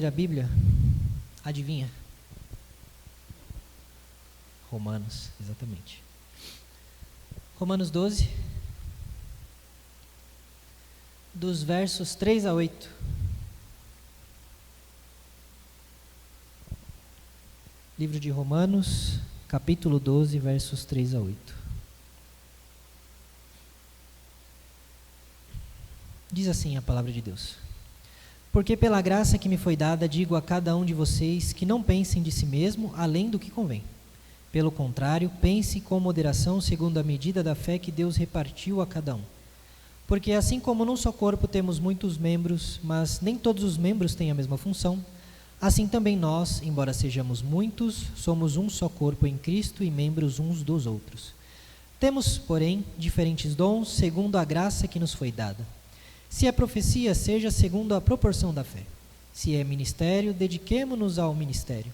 A Bíblia, adivinha? Romanos, exatamente. Romanos 12, dos versos 3 a 8. Livro de Romanos, capítulo 12, versos 3 a 8. Diz assim a palavra de Deus: Porque pela graça que me foi dada, digo a cada um de vocês que não pensem de si mesmo além do que convém. Pelo contrário, pense com moderação segundo a medida da fé que Deus repartiu a cada um. Porque assim como num só corpo temos muitos membros, mas nem todos os membros têm a mesma função, assim também nós, embora sejamos muitos, somos um só corpo em Cristo e membros uns dos outros. Temos, porém, diferentes dons segundo a graça que nos foi dada. Se é profecia, seja segundo a proporção da fé. Se é ministério, dediquemo-nos ao ministério.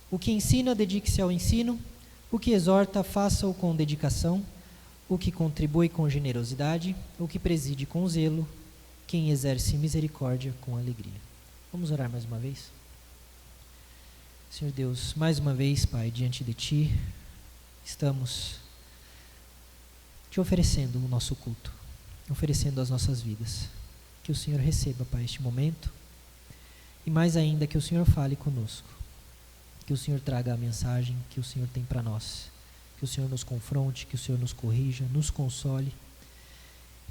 O que ensina, dedique-se ao ensino. O que exorta, faça-o com dedicação. O que contribui com generosidade. O que preside com zelo. Quem exerce misericórdia com alegria. Vamos orar mais uma vez? Senhor Deus, mais uma vez, Pai, diante de Ti, estamos Te oferecendo o nosso culto, oferecendo as nossas vidas. Que o Senhor receba, Pai, este momento, e mais ainda que o Senhor fale conosco, que o Senhor traga a mensagem que o Senhor tem para nós, que o Senhor nos confronte, que o Senhor nos corrija, nos console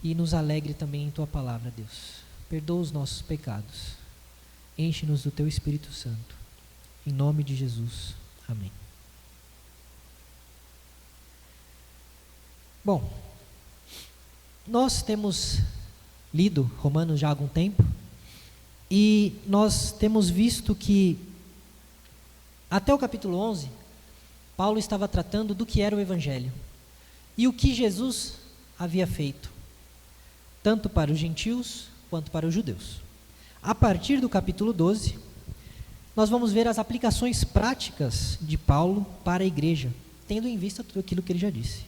e nos alegre também em Tua palavra, Deus. Perdoa os nossos pecados, enche-nos do Teu Espírito Santo, em nome de Jesus, amém. Bom, nós temos lido Romanos já há algum tempo e nós temos visto que até o capítulo 11, Paulo estava tratando do que era o Evangelho e o que Jesus havia feito, tanto para os gentios quanto para os judeus. A partir do capítulo 12, nós vamos ver as aplicações práticas de Paulo para a igreja, tendo em vista tudo aquilo que ele já disse.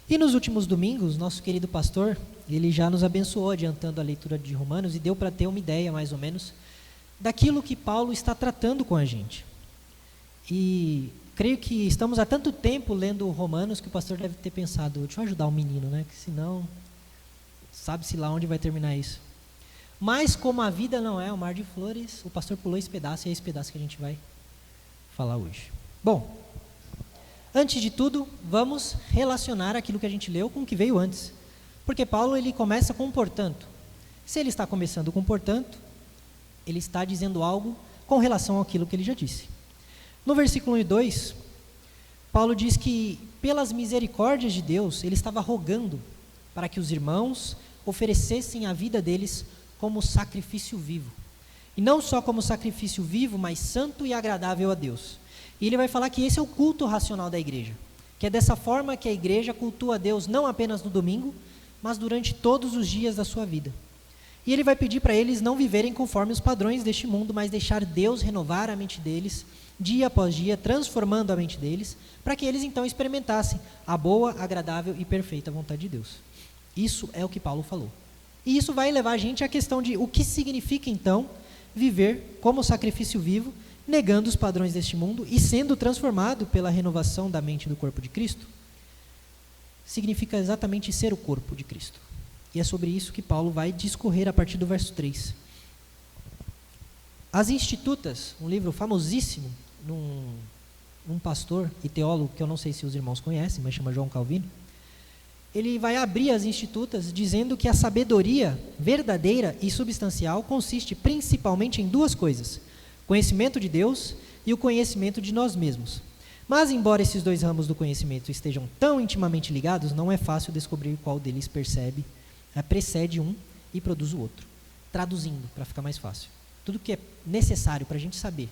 E nos últimos domingos, nosso querido pastor, ele já nos abençoou adiantando a leitura de Romanos e deu para ter uma ideia, mais ou menos, daquilo que Paulo está tratando com a gente. E creio que estamos há tanto tempo lendo Romanos que o pastor deve ter pensado, deixa eu ajudar o menino, né? Que senão, sabe-se lá onde vai terminar isso. Mas como a vida não é um mar de flores, o pastor pulou esse pedaço e é esse pedaço que a gente vai falar hoje. Bom, antes de tudo, vamos relacionar aquilo que a gente leu com o que veio antes. Porque Paulo, ele começa com portanto. Se ele está começando com portanto, ele está dizendo algo com relação àquilo que ele já disse. No versículo 1 e 2, Paulo diz que pelas misericórdias de Deus, ele estava rogando para que os irmãos oferecessem a vida deles como sacrifício vivo. E não só como sacrifício vivo, mas santo e agradável a Deus. E ele vai falar que esse é o culto racional da igreja, que é dessa forma que a igreja cultua a Deus não apenas no domingo, mas durante todos os dias da sua vida. E ele vai pedir para eles não viverem conforme os padrões deste mundo, mas deixar Deus renovar a mente deles, dia após dia, transformando a mente deles, para que eles então experimentassem a boa, agradável e perfeita vontade de Deus. Isso é o que Paulo falou. E isso vai levar a gente à questão de o que significa então viver como sacrifício vivo, negando os padrões deste mundo e sendo transformado pela renovação da mente do corpo de Cristo. Significa exatamente ser o corpo de Cristo. E é sobre isso que Paulo vai discorrer a partir do verso 3. As Institutas, um livro famosíssimo, um pastor e teólogo que eu não sei se os irmãos conhecem, mas chama João Calvino, ele vai abrir as Institutas dizendo que a sabedoria verdadeira e substancial consiste principalmente em duas coisas: conhecimento de Deus e o conhecimento de nós mesmos. Mas, embora esses dois ramos do conhecimento estejam tão intimamente ligados, não é fácil descobrir qual deles precede um e produz o outro. Traduzindo, para ficar mais fácil. Tudo que é necessário para a gente saber,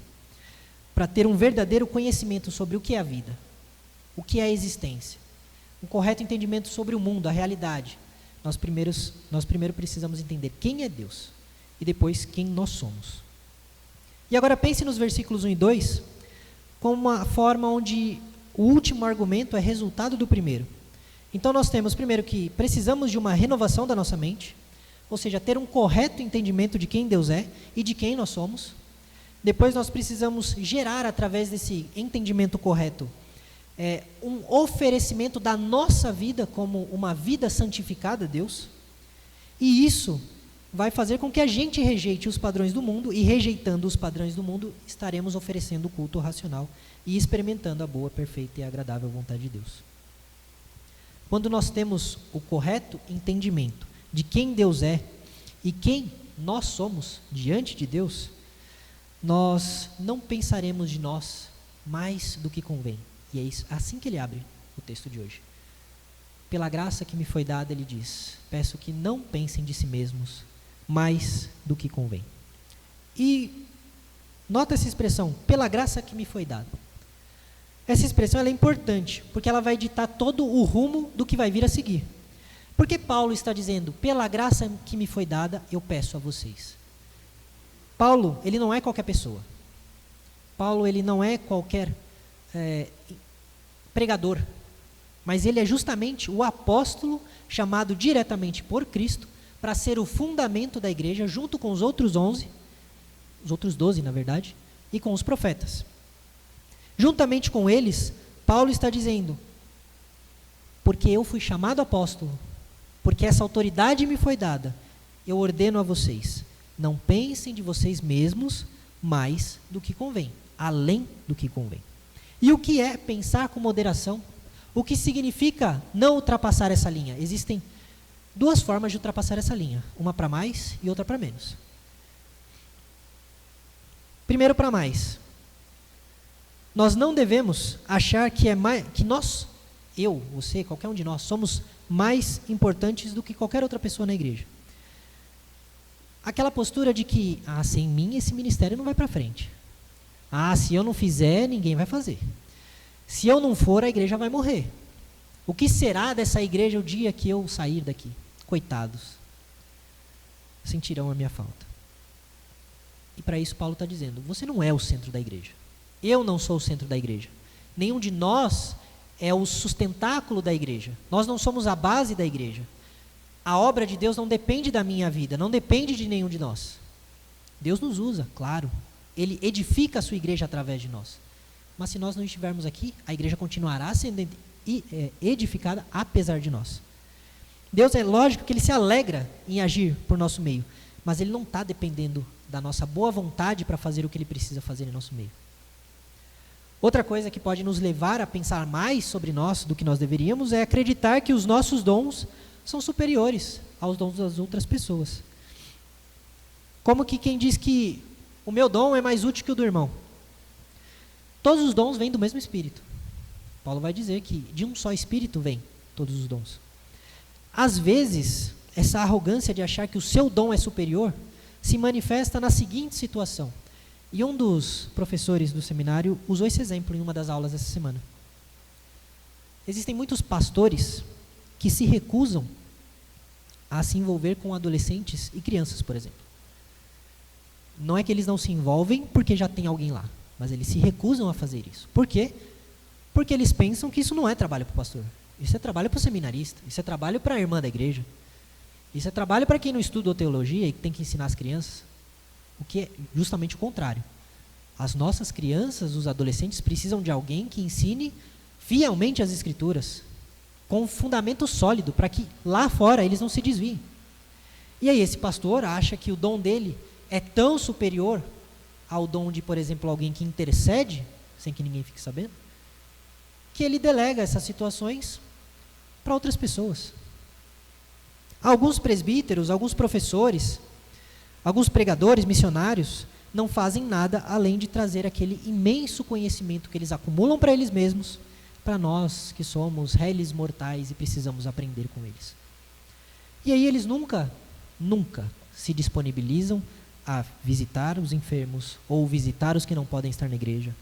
para ter um verdadeiro conhecimento sobre o que é a vida, o que é a existência, um correto entendimento sobre o mundo, a realidade, nós primeiro precisamos entender quem é Deus e depois quem nós somos. E agora pense nos versículos 1 e 2 como uma forma onde o último argumento é resultado do primeiro. Então nós temos primeiro que precisamos de uma renovação da nossa mente, ou seja, ter um correto entendimento de quem Deus é e de quem nós somos. Depois nós precisamos gerar, através desse entendimento correto, um oferecimento da nossa vida como uma vida santificada a Deus. E isso vai fazer com que a gente rejeite os padrões do mundo, e rejeitando os padrões do mundo, estaremos oferecendo o culto racional e experimentando a boa, perfeita e agradável vontade de Deus. Quando nós temos o correto entendimento de quem Deus é e quem nós somos diante de Deus, nós não pensaremos de nós mais do que convém. E é isso, assim que ele abre o texto de hoje. Pela graça que me foi dada, ele diz: peço que não pensem de si mesmos mais do que convém. E nota essa expressão, pela graça que me foi dada. Essa expressão ela é importante, porque ela vai ditar todo o rumo do que vai vir a seguir. Porque Paulo está dizendo, pela graça que me foi dada, eu peço a vocês. Paulo, ele não é qualquer pessoa. Paulo, ele não é qualquer pregador, mas ele é justamente o apóstolo chamado diretamente por Cristo para ser o fundamento da igreja, junto com os outros 11, os outros 12 na verdade, e com os profetas. Juntamente com eles, Paulo está dizendo, porque eu fui chamado apóstolo, porque essa autoridade me foi dada, eu ordeno a vocês, não pensem de vocês mesmos mais do que convém, além do que convém. E o que é pensar com moderação? O que significa não ultrapassar essa linha? Existem duas formas de ultrapassar essa linha, uma para mais e outra para menos. Primeiro, para mais. Nós não devemos achar que nós, eu, você, qualquer um de nós, somos mais importantes do que qualquer outra pessoa na igreja. Aquela postura de que, sem mim esse ministério não vai para frente. Se eu não fizer, ninguém vai fazer. Se eu não for, a igreja vai morrer. O que será dessa igreja o dia que eu sair daqui? Coitados, sentirão a minha falta. E para isso Paulo está dizendo, você não é o centro da igreja. Eu não sou o centro da igreja. Nenhum de nós é o sustentáculo da igreja. Nós não somos a base da igreja. A obra de Deus não depende da minha vida, não depende de nenhum de nós. Deus nos usa, claro. Ele edifica a sua igreja através de nós. Mas se nós não estivermos aqui, a igreja continuará sendo edificada apesar de nós. Deus, é lógico que ele se alegra em agir por nosso meio, mas ele não está dependendo da nossa boa vontade para fazer o que ele precisa fazer em nosso meio. Outra coisa que pode nos levar a pensar mais sobre nós do que nós deveríamos é acreditar que os nossos dons são superiores aos dons das outras pessoas. Como que quem diz que o meu dom é mais útil que o do irmão? Todos os dons vêm do mesmo Espírito. Paulo vai dizer que de um só Espírito vêm todos os dons. Às vezes, essa arrogância de achar que o seu dom é superior se manifesta na seguinte situação. E um dos professores do seminário usou esse exemplo em uma das aulas essa semana. Existem muitos pastores que se recusam a se envolver com adolescentes e crianças, por exemplo. Não é que eles não se envolvem porque já tem alguém lá, mas eles se recusam a fazer isso. Por quê? Porque eles pensam que isso não é trabalho para o pastor. Isso é trabalho para o seminarista, isso é trabalho para a irmã da igreja. Isso é trabalho para quem não estuda teologia e que tem que ensinar as crianças. O que é justamente o contrário. As nossas crianças, os adolescentes, precisam de alguém que ensine fielmente as Escrituras, com um fundamento sólido, para que lá fora eles não se desviem. E aí esse pastor acha que o dom dele é tão superior ao dom de, por exemplo, alguém que intercede, sem que ninguém fique sabendo, que ele delega essas situações para outras pessoas. Alguns presbíteros, alguns professores, alguns pregadores, missionários, não fazem nada além de trazer aquele imenso conhecimento que eles acumulam para eles mesmos, para nós que somos réis mortais e precisamos aprender com eles. E aí eles nunca se disponibilizam a visitar os enfermos ou visitar os que não podem estar na igreja,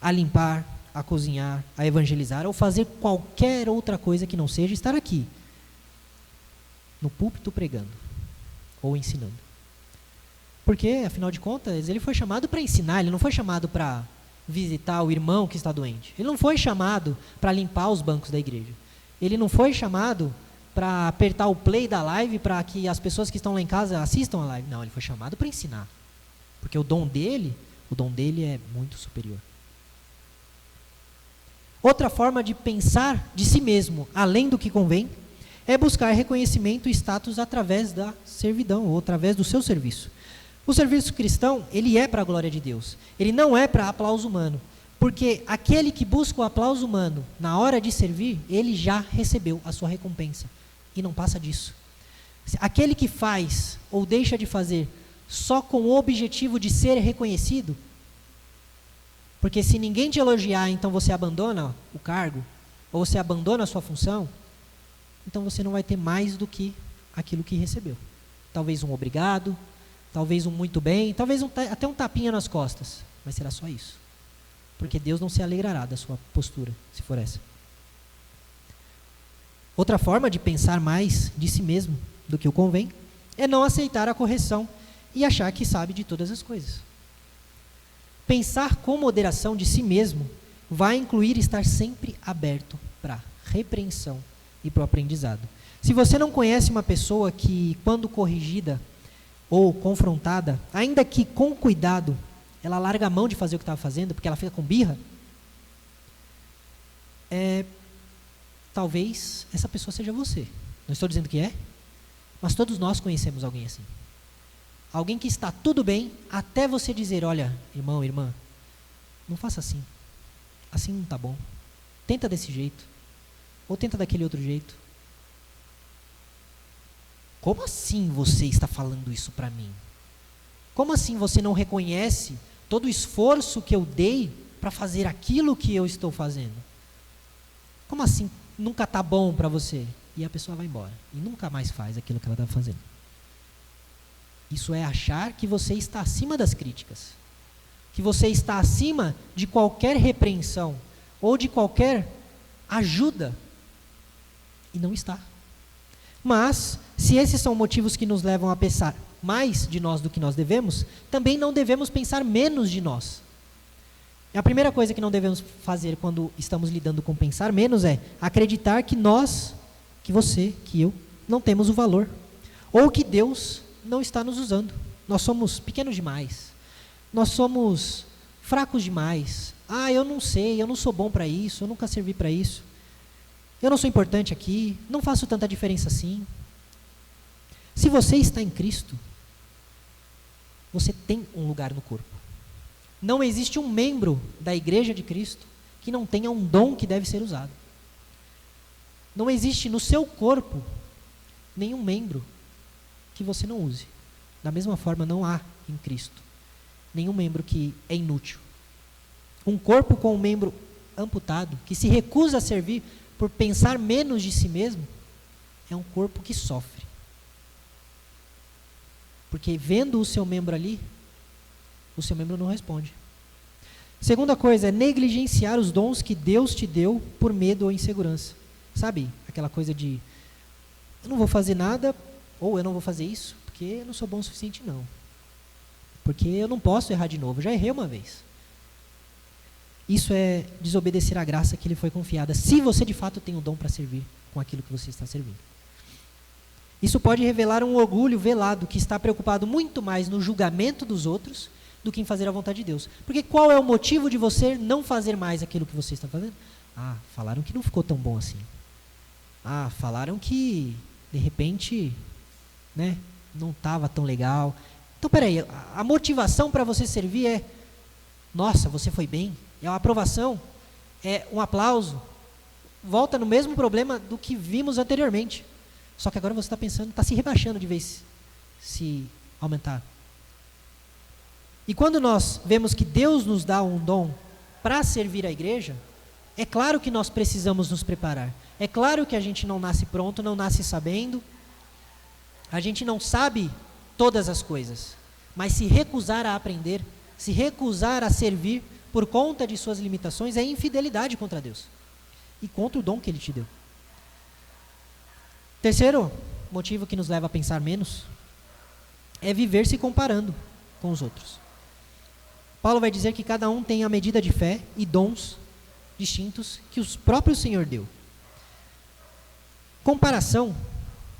a limpar, a cozinhar, a evangelizar ou fazer qualquer outra coisa que não seja estar aqui, no púlpito pregando ou ensinando. Porque, afinal de contas, ele foi chamado para ensinar, ele não foi chamado para visitar o irmão que está doente. Ele não foi chamado para limpar os bancos da igreja. Ele não foi chamado para apertar o play da live para que as pessoas que estão lá em casa assistam a live. Não, ele foi chamado para ensinar. Porque o dom dele, O dom dele é muito superior. Outra forma de pensar de si mesmo, além do que convém, é buscar reconhecimento e status através da servidão, ou através do seu serviço. O serviço cristão, ele é para a glória de Deus. Ele não é para aplauso humano. Porque aquele que busca o aplauso humano na hora de servir, ele já recebeu a sua recompensa. E não passa disso. Aquele que faz ou deixa de fazer só com o objetivo de ser reconhecido, porque se ninguém te elogiar, então você abandona o cargo, ou você abandona a sua função, então você não vai ter mais do que aquilo que recebeu. Talvez um obrigado, talvez um muito bem, talvez até um tapinha nas costas, mas será só isso. Porque Deus não se alegrará da sua postura, se for essa. Outra forma de pensar mais de si mesmo do que o convém é não aceitar a correção e achar que sabe de todas as coisas. Pensar com moderação de si mesmo vai incluir estar sempre aberto para repreensão e para o aprendizado. Se você não conhece uma pessoa que, quando corrigida ou confrontada, ainda que com cuidado, ela larga a mão de fazer o que estava fazendo, porque ela fica com birra, talvez essa pessoa seja você. Não estou dizendo que é, mas todos nós conhecemos alguém assim. Alguém que está tudo bem, até você dizer, olha, irmão, irmã, não faça assim. Assim não está bom. Tenta desse jeito. Ou tenta daquele outro jeito. Como assim você está falando isso para mim? Como assim você não reconhece todo o esforço que eu dei para fazer aquilo que eu estou fazendo? Como assim nunca está bom para você? E a pessoa vai embora. E nunca mais faz aquilo que ela está fazendo. Isso é achar que você está acima das críticas. Que você está acima de qualquer repreensão. Ou de qualquer ajuda. E não está. Mas, se esses são motivos que nos levam a pensar mais de nós do que nós devemos, também não devemos pensar menos de nós. E a primeira coisa que não devemos fazer quando estamos lidando com pensar menos é acreditar que nós, que você, que eu, não temos o valor. Ou que Deus não está nos usando. Nós somos pequenos demais. Nós somos fracos demais. Eu não sei, eu não sou bom para isso, eu nunca servi para isso. Eu não sou importante aqui, não faço tanta diferença assim. Se você está em Cristo, você tem um lugar no corpo. Não existe um membro da Igreja de Cristo que não tenha um dom que deve ser usado. Não existe no seu corpo nenhum membro que você não use. Da mesma forma, não há em Cristo nenhum membro que é inútil. Um corpo com um membro amputado, que se recusa a servir por pensar menos de si mesmo, é um corpo que sofre. Porque vendo o seu membro ali, o seu membro não responde. Segunda coisa é negligenciar os dons que Deus te deu por medo ou insegurança. Sabe, aquela coisa de, eu não vou fazer nada, ou eu não vou fazer isso, porque eu não sou bom o suficiente não. Porque eu não posso errar de novo, já errei uma vez. Isso é desobedecer a graça que lhe foi confiada, se você de fato tem o dom para servir com aquilo que você está servindo. Isso pode revelar um orgulho velado que está preocupado muito mais no julgamento dos outros do que em fazer a vontade de Deus. Porque qual é o motivo de você não fazer mais aquilo que você está fazendo? Falaram que não ficou tão bom assim. Falaram que, de repente, não estava tão legal. Então, peraí, a motivação para você servir é, nossa, você foi bem, é uma aprovação, é um aplauso. Volta no mesmo problema do que vimos anteriormente. Só que agora você está pensando, está se rebaixando de vez se aumentar. E quando nós vemos que Deus nos dá um dom para servir a igreja, é claro que nós precisamos nos preparar. É claro que a gente não nasce pronto, não nasce sabendo. A gente não sabe todas as coisas. Mas se recusar a aprender, se recusar a servir por conta de suas limitações, é infidelidade contra Deus. E contra o dom que Ele te deu. Terceiro motivo que nos leva a pensar menos é viver se comparando com os outros. Paulo vai dizer que cada um tem a medida de fé e dons distintos que o próprio Senhor deu. Comparação,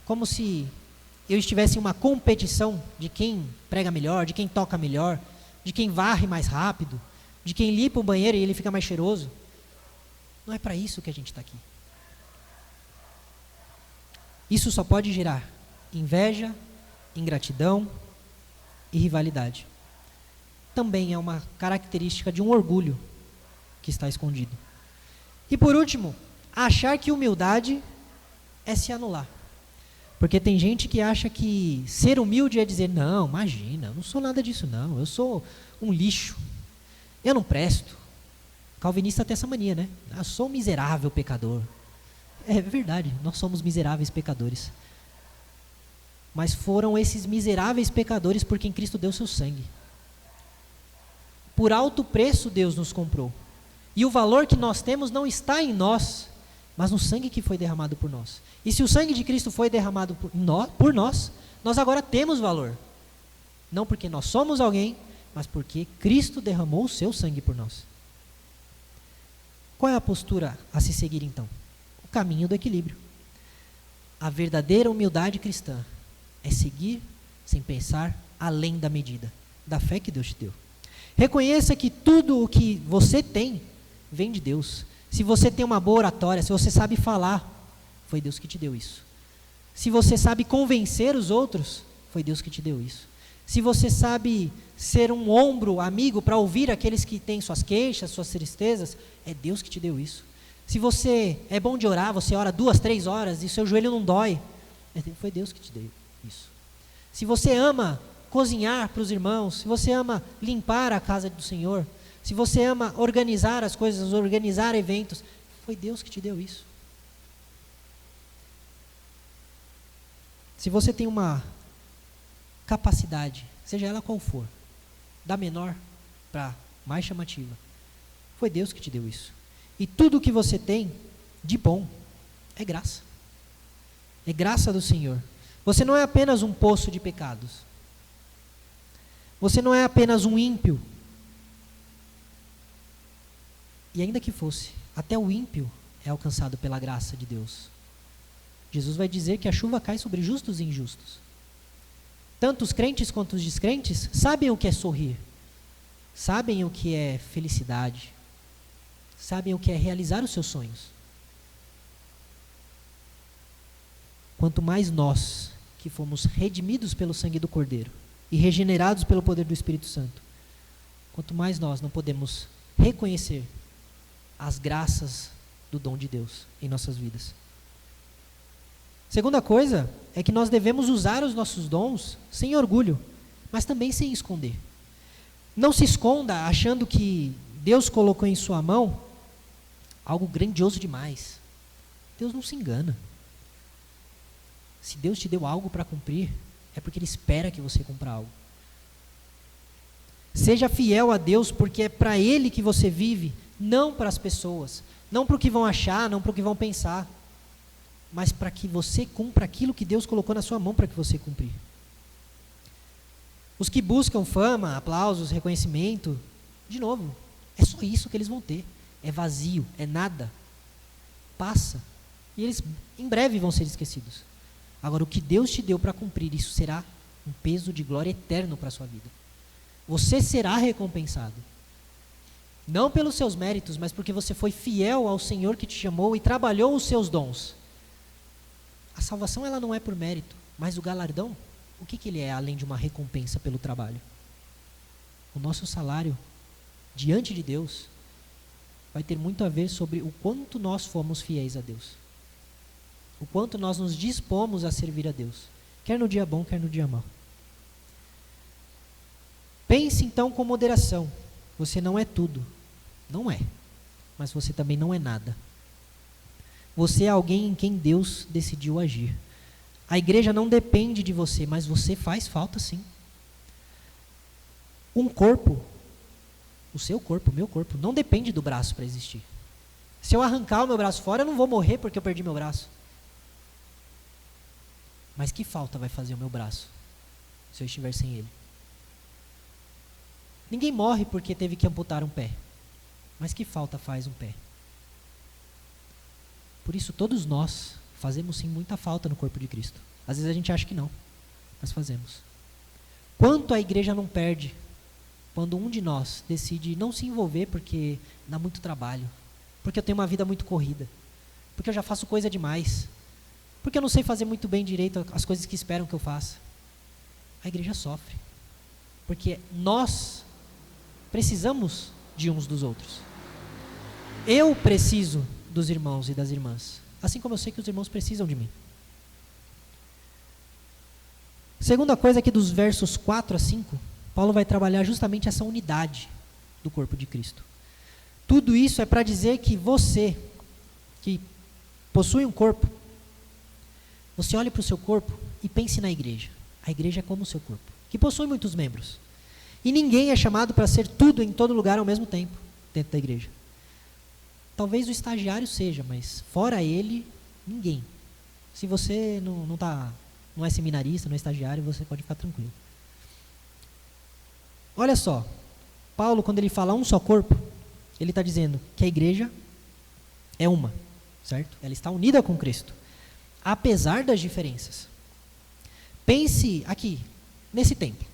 como se eu estivesse em uma competição de quem prega melhor, de quem toca melhor, de quem varre mais rápido, de quem limpa o banheiro e ele fica mais cheiroso. Não é para isso que a gente está aqui. Isso só pode gerar inveja, ingratidão e rivalidade. Também é uma característica de um orgulho que está escondido. E por último, achar que humildade é se anular. Porque tem gente que acha que ser humilde é dizer, não, imagina, eu não sou nada disso não, eu sou um lixo, eu não presto. Calvinista tem essa mania, né? Eu sou um miserável pecador. É verdade, nós somos miseráveis pecadores. Mas foram esses miseráveis pecadores por quem Cristo deu seu sangue. Por alto preço Deus nos comprou. E o valor que nós temos não está em nós, mas no sangue que foi derramado por nós. E se o sangue de Cristo foi derramado por nós, nós agora temos valor. Não porque nós somos alguém, mas porque Cristo derramou o seu sangue por nós. Qual é a postura a se seguir então? O caminho do equilíbrio. A verdadeira humildade cristã é seguir sem pensar além da medida, da fé que Deus te deu. Reconheça que tudo o que você tem vem de Deus. Se você tem uma boa oratória, se você sabe falar, foi Deus que te deu isso. Se você sabe convencer os outros, foi Deus que te deu isso. Se você sabe ser um ombro amigo para ouvir aqueles que têm suas queixas, suas tristezas, é Deus que te deu isso. Se você é bom de orar, você ora 2, 3 horas e seu joelho não dói, foi Deus que te deu isso. Se você ama cozinhar para os irmãos, se você ama limpar a casa do Senhor, se você ama organizar as coisas, organizar eventos, foi Deus que te deu isso. Se você tem uma capacidade, seja ela qual for, da menor para mais chamativa, foi Deus que te deu isso. E tudo que você tem de bom é graça. É graça do Senhor. Você não é apenas um poço de pecados. Você não é apenas um ímpio. E ainda que fosse, até o ímpio é alcançado pela graça de Deus. Jesus vai dizer que a chuva cai sobre justos e injustos. Tanto os crentes quanto os descrentes sabem o que é sorrir. Sabem o que é felicidade. Sabem o que é realizar os seus sonhos. Quanto mais nós, que fomos redimidos pelo sangue do Cordeiro e regenerados pelo poder do Espírito Santo, quanto mais nós não podemos reconhecer as graças do dom de Deus em nossas vidas. Segunda coisa é que nós devemos usar os nossos dons sem orgulho, mas também sem esconder. Não se esconda achando que Deus colocou em sua mão algo grandioso demais. Deus não se engana. Se Deus te deu algo para cumprir, é porque Ele espera que você cumpra algo. Seja fiel a Deus, porque é para Ele que você vive, não para as pessoas, não para o que vão achar, não para o que vão pensar, mas para que você cumpra aquilo que Deus colocou na sua mão para que você cumprir. Os que buscam fama, aplausos, reconhecimento, de novo, é só isso que eles vão ter. É vazio, é nada. Passa. E eles em breve vão ser esquecidos. Agora, o que Deus te deu para cumprir, isso será um peso de glória eterno para a sua vida. Você será recompensado. Não pelos seus méritos, mas porque você foi fiel ao Senhor que te chamou e trabalhou os seus dons. A salvação ela não é por mérito, mas o galardão, o que ele é além de uma recompensa pelo trabalho? O nosso salário diante de Deus vai ter muito a ver sobre o quanto nós fomos fiéis a Deus. O quanto nós nos dispomos a servir a Deus, quer no dia bom, quer no dia mau. Pense então com moderação. Você não é tudo. Não é. Mas você também não é nada. Você é alguém em quem Deus decidiu agir. A igreja não depende de você, mas você faz falta sim. Um corpo, o seu corpo, o meu corpo, não depende do braço para existir. Se eu arrancar o meu braço fora, eu não vou morrer porque eu perdi meu braço. Mas que falta vai fazer o meu braço se eu estiver sem ele? Ninguém morre porque teve que amputar um pé. Mas que falta faz um pé? Por isso todos nós fazemos sim muita falta no corpo de Cristo. Às vezes a gente acha que não, mas fazemos. Quanto a igreja não perde quando um de nós decide não se envolver porque dá muito trabalho, porque eu tenho uma vida muito corrida, porque eu já faço coisa demais, porque eu não sei fazer muito bem direito as coisas que esperam que eu faça, a igreja sofre. Porque nós precisamos de uns dos outros. Eu preciso dos irmãos e das irmãs, assim como eu sei que os irmãos precisam de mim. Segunda coisa aqui dos versos 4 a 5, Paulo vai trabalhar justamente essa unidade do corpo de Cristo. Tudo isso é para dizer que você, que possui um corpo, você olhe para o seu corpo e pense na igreja. A igreja é como o seu corpo, que possui muitos membros. E ninguém é chamado para ser tudo em todo lugar ao mesmo tempo, dentro da igreja. Talvez o estagiário seja, mas fora ele, ninguém. Se você não é seminarista, não é estagiário, você pode ficar tranquilo. Olha só, Paulo, quando ele fala um só corpo, ele está dizendo que a igreja é uma, certo? Ela está unida com Cristo, apesar das diferenças. Pense aqui, nesse templo.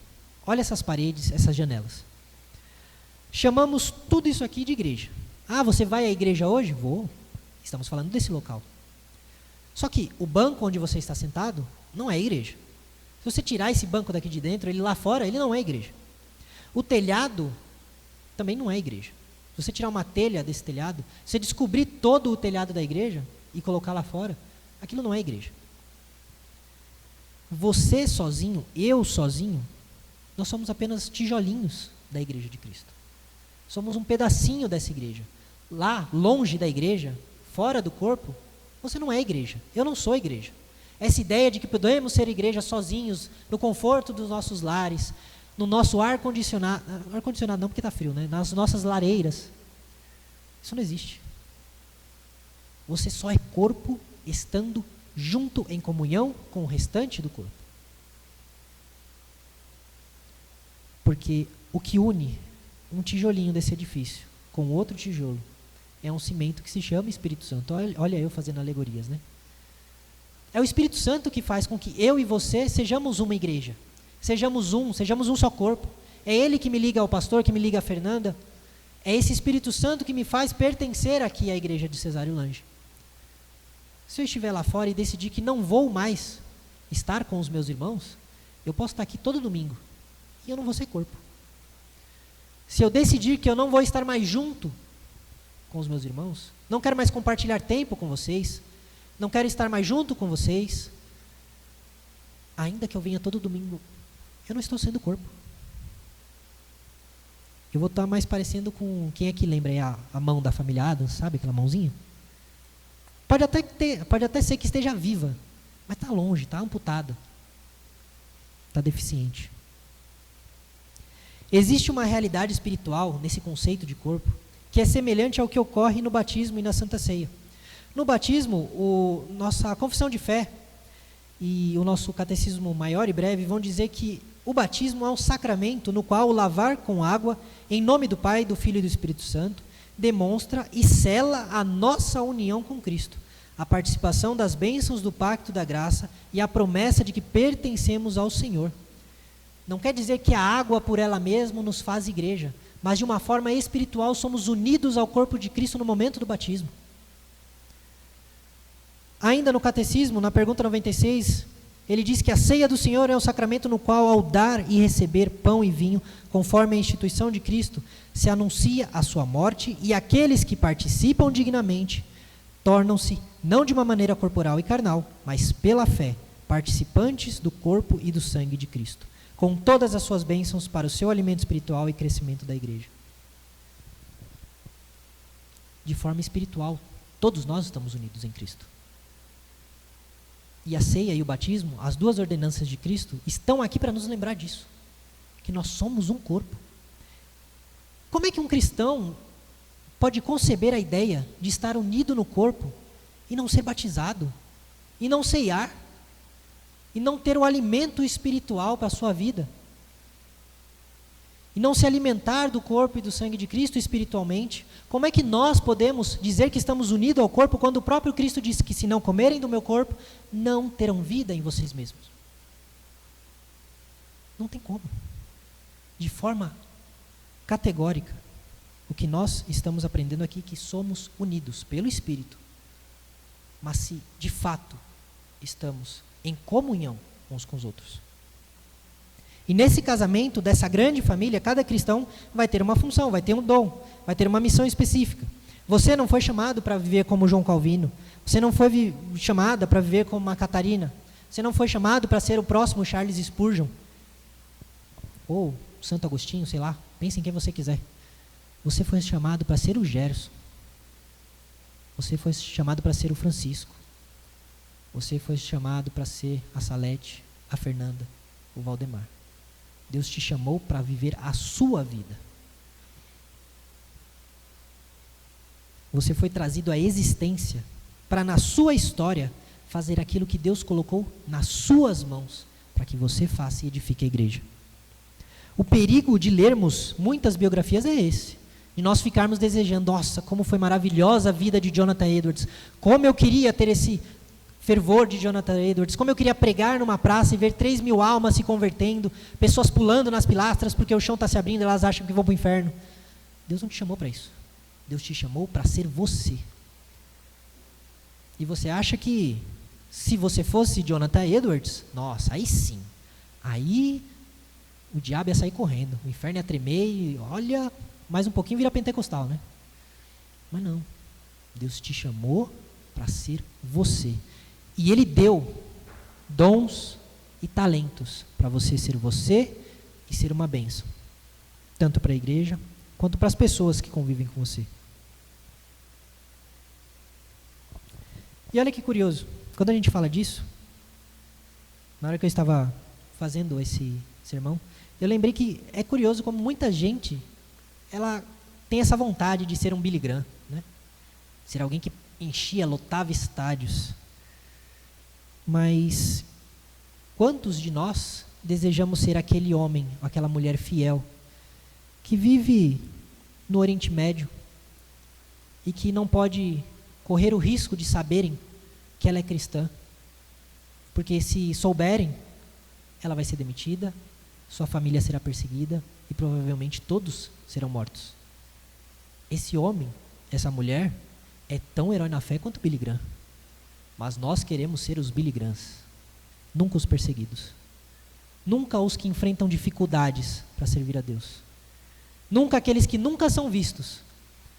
Olha essas paredes, essas janelas. Chamamos tudo isso aqui de igreja. Ah, você vai à igreja hoje? Vou. Estamos falando desse local. Só que o banco onde você está sentado não é igreja. Se você tirar esse banco daqui de dentro, ele lá fora, ele não é igreja. O telhado também não é igreja. Se você tirar uma telha desse telhado, se você descobrir todo o telhado da igreja e colocar lá fora, aquilo não é igreja. Você sozinho, eu sozinho, nós somos apenas tijolinhos da igreja de Cristo. Somos um pedacinho dessa igreja. Lá, longe da igreja, fora do corpo, você não é igreja. Eu não sou igreja. Essa ideia de que podemos ser igreja sozinhos, no conforto dos nossos lares, no nosso ar-condicionado não porque está frio, né? Nas nossas lareiras, isso não existe. Você só é corpo estando junto em comunhão com o restante do corpo. Porque o que une um tijolinho desse edifício com outro tijolo é um cimento que se chama Espírito Santo. Olha eu fazendo alegorias, né? É o Espírito Santo que faz com que eu e você sejamos uma igreja. Sejamos um só corpo. É Ele que me liga ao pastor, que me liga a Fernanda. É esse Espírito Santo que me faz pertencer aqui à igreja de Cesário Lange. Se eu estiver lá fora e decidir que não vou mais estar com os meus irmãos, eu posso estar aqui todo domingo e eu não vou ser corpo. Se eu decidir que eu não vou estar mais junto com os meus irmãos, não quero mais compartilhar tempo com vocês, não quero estar mais junto com vocês, ainda que eu venha todo domingo, eu não estou sendo corpo. Eu vou estar mais parecendo com, quem é que lembra aí a mão da família Adams, sabe aquela mãozinha? Pode até ser que esteja viva, mas está longe, está amputada, está deficiente. Existe uma realidade espiritual nesse conceito de corpo que é semelhante ao que ocorre no batismo e na Santa Ceia. No batismo, nossa confissão de fé e o nosso catecismo maior e breve vão dizer que o batismo é um sacramento no qual o lavar com água, em nome do Pai, do Filho e do Espírito Santo, demonstra e sela a nossa união com Cristo, a participação das bênçãos do pacto da graça e a promessa de que pertencemos ao Senhor. Não quer dizer que a água por ela mesma nos faz igreja, mas de uma forma espiritual somos unidos ao corpo de Cristo no momento do batismo. Ainda no catecismo, na pergunta 96, ele diz que a ceia do Senhor é o sacramento no qual, ao dar e receber pão e vinho, conforme a instituição de Cristo, se anuncia a sua morte, e aqueles que participam dignamente tornam-se, não de uma maneira corporal e carnal, mas pela fé, participantes do corpo e do sangue de Cristo, com todas as suas bênçãos para o seu alimento espiritual e crescimento da igreja. De forma espiritual, todos nós estamos unidos em Cristo. E a ceia e o batismo, as duas ordenanças de Cristo, estão aqui para nos lembrar disso, que nós somos um corpo. Como é que um cristão pode conceber a ideia de estar unido no corpo e não ser batizado, e não ceiar, e não ter o alimento espiritual para a sua vida, e não se alimentar do corpo e do sangue de Cristo espiritualmente? Como é que nós podemos dizer que estamos unidos ao corpo quando o próprio Cristo disse que se não comerem do meu corpo, não terão vida em vocês mesmos? Não tem como. De forma categórica. O que nós estamos aprendendo aqui é que somos unidos pelo Espírito. Mas se, de fato, estamos em comunhão uns com os outros. E nesse casamento, dessa grande família, cada cristão vai ter uma função, vai ter um dom, vai ter uma missão específica. Você não foi chamado para viver como João Calvino. Você não foi chamada para viver como uma Catarina. Você não foi chamado para ser o próximo Charles Spurgeon. Ou Santo Agostinho, sei lá. Pense em quem você quiser. Você foi chamado para ser o Gerson. Você foi chamado para ser o Francisco. Você foi chamado para ser a Salete, a Fernanda, o Valdemar. Deus te chamou para viver a sua vida. Você foi trazido à existência para, na sua história, fazer aquilo que Deus colocou nas suas mãos, para que você faça e edifique a igreja. O perigo de lermos muitas biografias é esse, de nós ficarmos desejando, nossa, como foi maravilhosa a vida de Jonathan Edwards, como eu queria ter esse fervor de Jonathan Edwards, como eu queria pregar numa praça e ver 3.000 almas se convertendo, pessoas pulando nas pilastras porque o chão está se abrindo e elas acham que vão para o inferno. Deus não te chamou para isso. Deus te chamou para ser você. E você acha que se você fosse Jonathan Edwards, nossa, aí sim, aí o diabo ia sair correndo, o inferno ia tremer e olha, mais um pouquinho vira pentecostal, né? Mas não, Deus te chamou para ser você. E Ele deu dons e talentos para você ser você e ser uma bênção, tanto para a igreja quanto para as pessoas que convivem com você. E olha que curioso, quando a gente fala disso, na hora que eu estava fazendo esse sermão, eu lembrei que é curioso como muita gente, ela tem essa vontade de ser um Billy Graham, né? Ser alguém que enchia, lotava estádios. Mas quantos de nós desejamos ser aquele homem, aquela mulher fiel, que vive no Oriente Médio e que não pode correr o risco de saberem que ela é cristã, porque se souberem, ela vai ser demitida, sua família será perseguida e provavelmente todos serão mortos. Esse homem, essa mulher, é tão herói na fé quanto Billy Graham. Mas nós queremos ser os Billy Grahams, nunca os perseguidos, nunca os que enfrentam dificuldades para servir a Deus, nunca aqueles que nunca são vistos,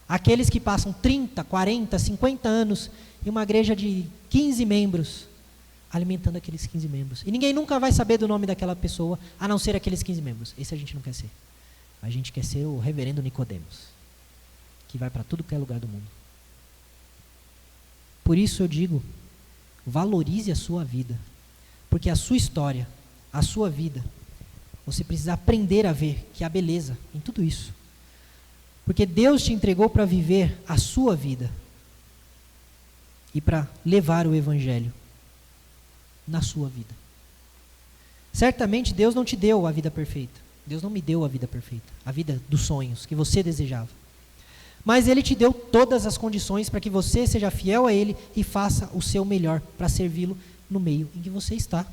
aqueles que passam 30, 40, 50 anos em uma igreja de 15 membros, alimentando aqueles 15 membros. E ninguém nunca vai saber do nome daquela pessoa, a não ser aqueles 15 membros. Esse a gente não quer ser. A gente quer ser o reverendo Nicodemos, que vai para tudo que é lugar do mundo. Por isso eu digo, valorize a sua vida, porque a sua história, a sua vida, você precisa aprender a ver que há beleza em tudo isso. Porque Deus te entregou para viver a sua vida e para levar o Evangelho na sua vida. Certamente Deus não te deu a vida perfeita. Deus não me deu a vida perfeita, a vida dos sonhos que você desejava. Mas Ele te deu todas as condições para que você seja fiel a Ele e faça o seu melhor para servi-lo no meio em que você está.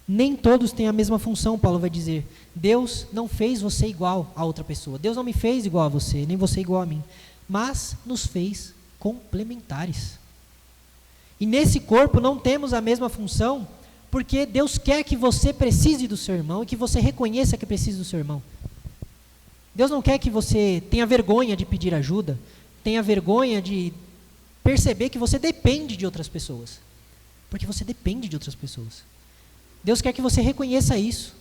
Nem todos têm a mesma função, Paulo vai dizer. Deus não fez você igual a outra pessoa. Deus não me fez igual a você, nem você igual a mim. Mas nos fez complementares. E nesse corpo não temos a mesma função, porque Deus quer que você precise do seu irmão e que você reconheça que precisa do seu irmão. Deus não quer que você tenha vergonha de pedir ajuda, tenha vergonha de perceber que você depende de outras pessoas. Porque você depende de outras pessoas. Deus quer que você reconheça isso.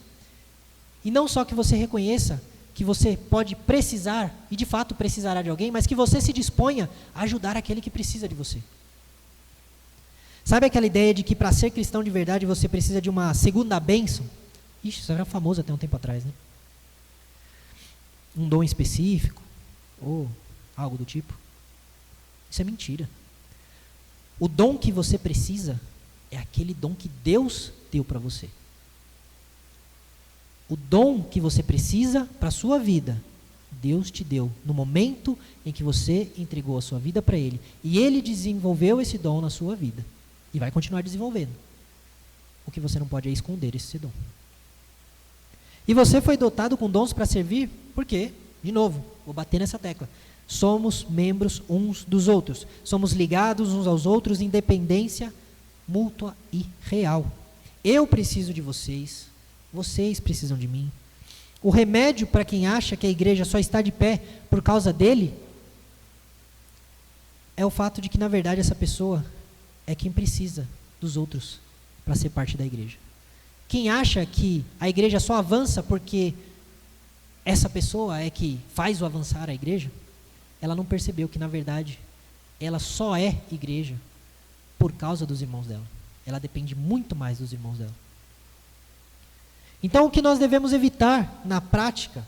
E não só que você reconheça que você pode precisar, e de fato precisará de alguém, mas que você se disponha a ajudar aquele que precisa de você. Sabe aquela ideia de que para ser cristão de verdade você precisa de uma segunda bênção? Ixi, isso era famoso até um tempo atrás, né? Um dom específico, ou algo do tipo. Isso é mentira. O dom que você precisa é aquele dom que Deus deu para você. O dom que você precisa para a sua vida, Deus te deu no momento em que você entregou a sua vida para Ele. E Ele desenvolveu esse dom na sua vida. E vai continuar desenvolvendo. O que você não pode é esconder esse dom. E você foi dotado com dons para servir, por quê? De novo, vou bater nessa tecla. Somos membros uns dos outros. Somos ligados uns aos outros em dependência mútua e real. Eu preciso de vocês, vocês precisam de mim. O remédio para quem acha que a igreja só está de pé por causa dele é o fato de que, na verdade, essa pessoa é quem precisa dos outros para ser parte da igreja. Quem acha que a igreja só avança porque essa pessoa é que faz o avançar a igreja, ela não percebeu que, na verdade, ela só é igreja por causa dos irmãos dela. Ela depende muito mais dos irmãos dela. Então, o que nós devemos evitar na prática,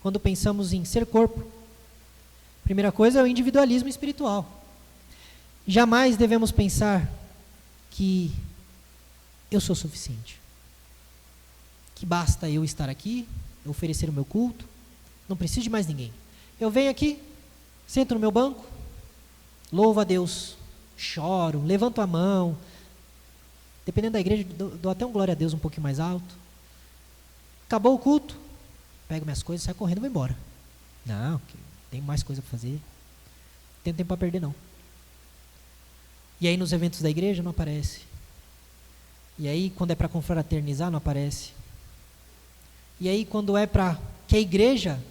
quando pensamos em ser corpo? Primeira coisa é o individualismo espiritual. Jamais devemos pensar que eu sou suficiente, que basta eu estar aqui, oferecer o meu culto, não preciso de mais ninguém. Eu venho aqui, sento no meu banco, louvo a Deus, choro, levanto a mão, dependendo da igreja, dou até um glória a Deus um pouquinho mais alto. Acabou o culto, pego minhas coisas, saio correndo e vou embora. Não, tenho mais coisa para fazer, não tenho tempo para perder não. E aí nos eventos da igreja não aparece. E aí quando é para confraternizar não aparece. E aí quando é para que a igreja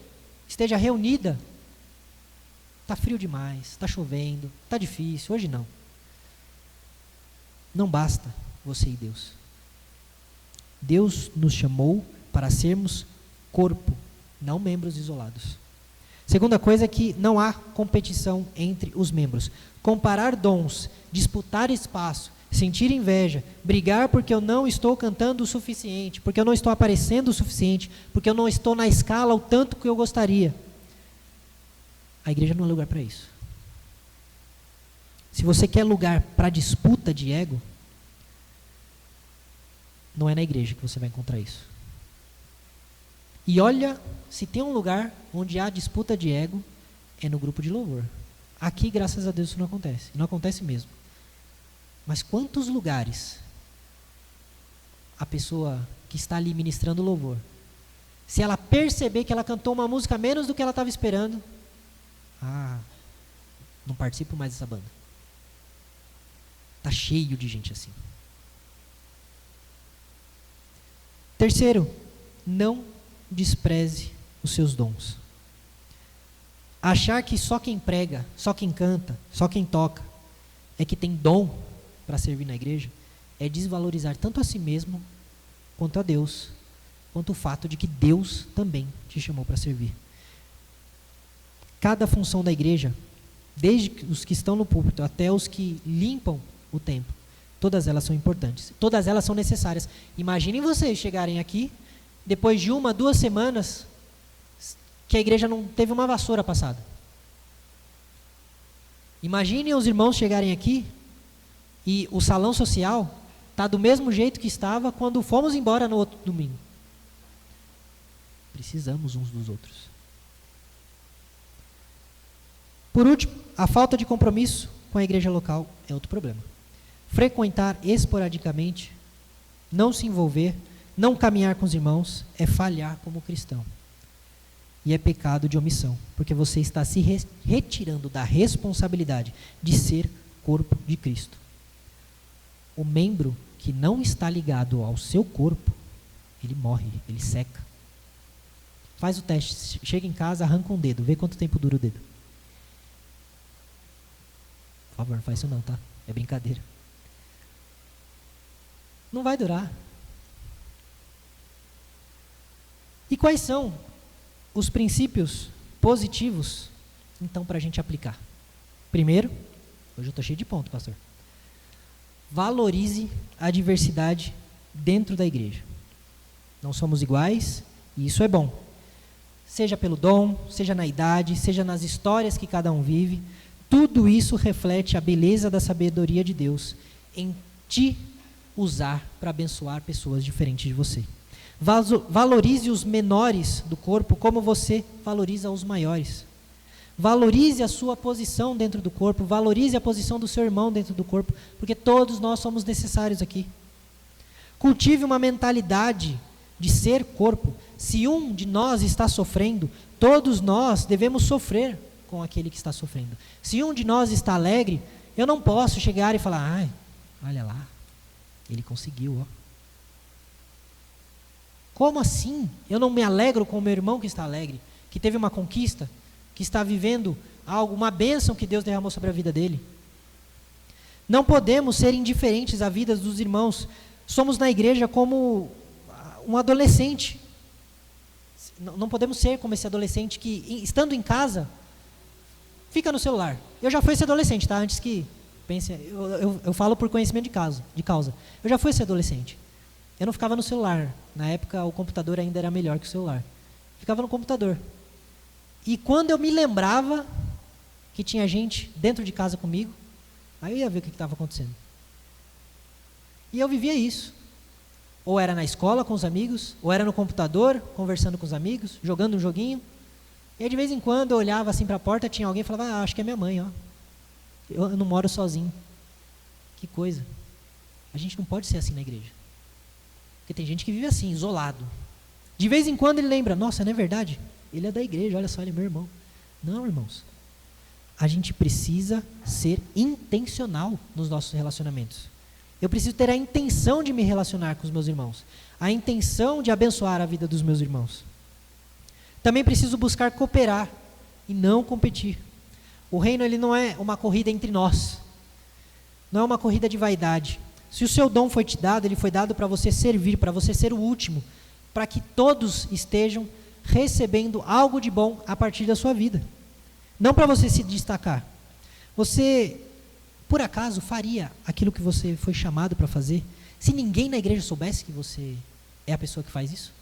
esteja reunida, está frio demais, está chovendo, está difícil, hoje não. Não basta você e Deus. Deus nos chamou para sermos corpo, não membros isolados. Segunda coisa é que não há competição entre os membros. Comparar dons, disputar espaço, sentir inveja, brigar porque eu não estou cantando o suficiente, porque eu não estou aparecendo o suficiente, porque eu não estou na escala o tanto que eu gostaria. A igreja não é lugar para isso. Se você quer lugar para disputa de ego, não é na igreja que você vai encontrar isso. E olha, se tem um lugar onde há disputa de ego, é no grupo de louvor. Aqui, graças a Deus, isso não acontece. Não acontece mesmo. Mas quantos lugares a pessoa que está ali ministrando louvor, se ela perceber que ela cantou uma música menos do que ela estava esperando, não participo mais dessa banda. Está cheio de gente assim. Terceiro, não despreze os seus dons. Achar que só quem prega, só quem canta, só quem toca é que tem dom para servir na igreja é desvalorizar tanto a si mesmo quanto a Deus, quanto o fato de que Deus também te chamou para servir. Cada função da igreja, desde os que estão no púlpito até os que limpam o templo, todas elas são importantes, todas elas são necessárias. Imaginem vocês chegarem aqui, depois de 1, 2 semanas, que a igreja não teve uma vassoura passada. Imaginem os irmãos chegarem aqui e o salão social está do mesmo jeito que estava quando fomos embora no outro domingo. Precisamos uns dos outros. Por último, a falta de compromisso com a igreja local é outro problema. Frequentar esporadicamente, não se envolver, não caminhar com os irmãos é falhar como cristão. E é pecado de omissão, porque você está se retirando da responsabilidade de ser corpo de Cristo. O membro que não está ligado ao seu corpo, ele morre, ele seca. Faz o teste, chega em casa, arranca um dedo, vê quanto tempo dura o dedo. Por favor, não faz isso não, tá? É brincadeira. Não vai durar. E quais são os princípios positivos, então, para a gente aplicar? Primeiro, hoje eu estou cheio de ponto, pastor. Valorize a diversidade dentro da igreja. Não somos iguais, e isso é bom. Seja pelo dom, seja na idade, seja nas histórias que cada um vive, tudo isso reflete a beleza da sabedoria de Deus em te usar para abençoar pessoas diferentes de você. Valorize os menores do corpo como você valoriza os maiores. Valorize a sua posição dentro do corpo, valorize a posição do seu irmão dentro do corpo, porque todos nós somos necessários aqui. Cultive uma mentalidade de ser corpo. Se um de nós está sofrendo, Todos nós devemos sofrer com aquele que está sofrendo. Se um de nós está alegre, eu não posso chegar e falar, ai, olha lá, ele conseguiu, ó. Como assim? Eu não me alegro com o meu irmão que está alegre, que teve uma conquista, que está vivendo algo, uma bênção que Deus derramou sobre a vida dele. Não podemos ser indiferentes à vida dos irmãos. Somos na igreja como um adolescente. Não podemos ser como esse adolescente que, estando em casa, fica no celular. Eu já fui esse adolescente, tá? Antes que pense, eu falo por conhecimento de causa. Eu já fui esse adolescente. Eu não ficava no celular. Na época, o computador ainda era melhor que o celular. Ficava no computador. E quando eu me lembrava que tinha gente dentro de casa comigo, aí eu ia ver o que estava acontecendo. E eu vivia isso. Ou era na escola com os amigos, ou era no computador, conversando com os amigos, jogando um joguinho. E aí, de vez em quando, eu olhava assim para a porta, tinha alguém e falava, acho que é minha mãe, ó. Eu não moro sozinho. Que coisa. A gente não pode ser assim na igreja. Porque tem gente que vive assim, isolado. De vez em quando ele lembra, nossa, não é verdade? Ele é da igreja, olha só, ele é meu irmão. Não, irmãos. A gente precisa ser intencional nos nossos relacionamentos. Eu preciso ter a intenção de me relacionar com os meus irmãos. A intenção de abençoar a vida dos meus irmãos. Também preciso buscar cooperar e não competir. O reino, ele não é uma corrida entre nós. Não é uma corrida de vaidade. Se o seu dom foi te dado, ele foi dado para você servir, para você ser o último, para que todos estejam recebendo algo de bom a partir da sua vida. Não para você se destacar. Você, por acaso, faria aquilo que você foi chamado para fazer, se ninguém na igreja soubesse que você é a pessoa que faz isso?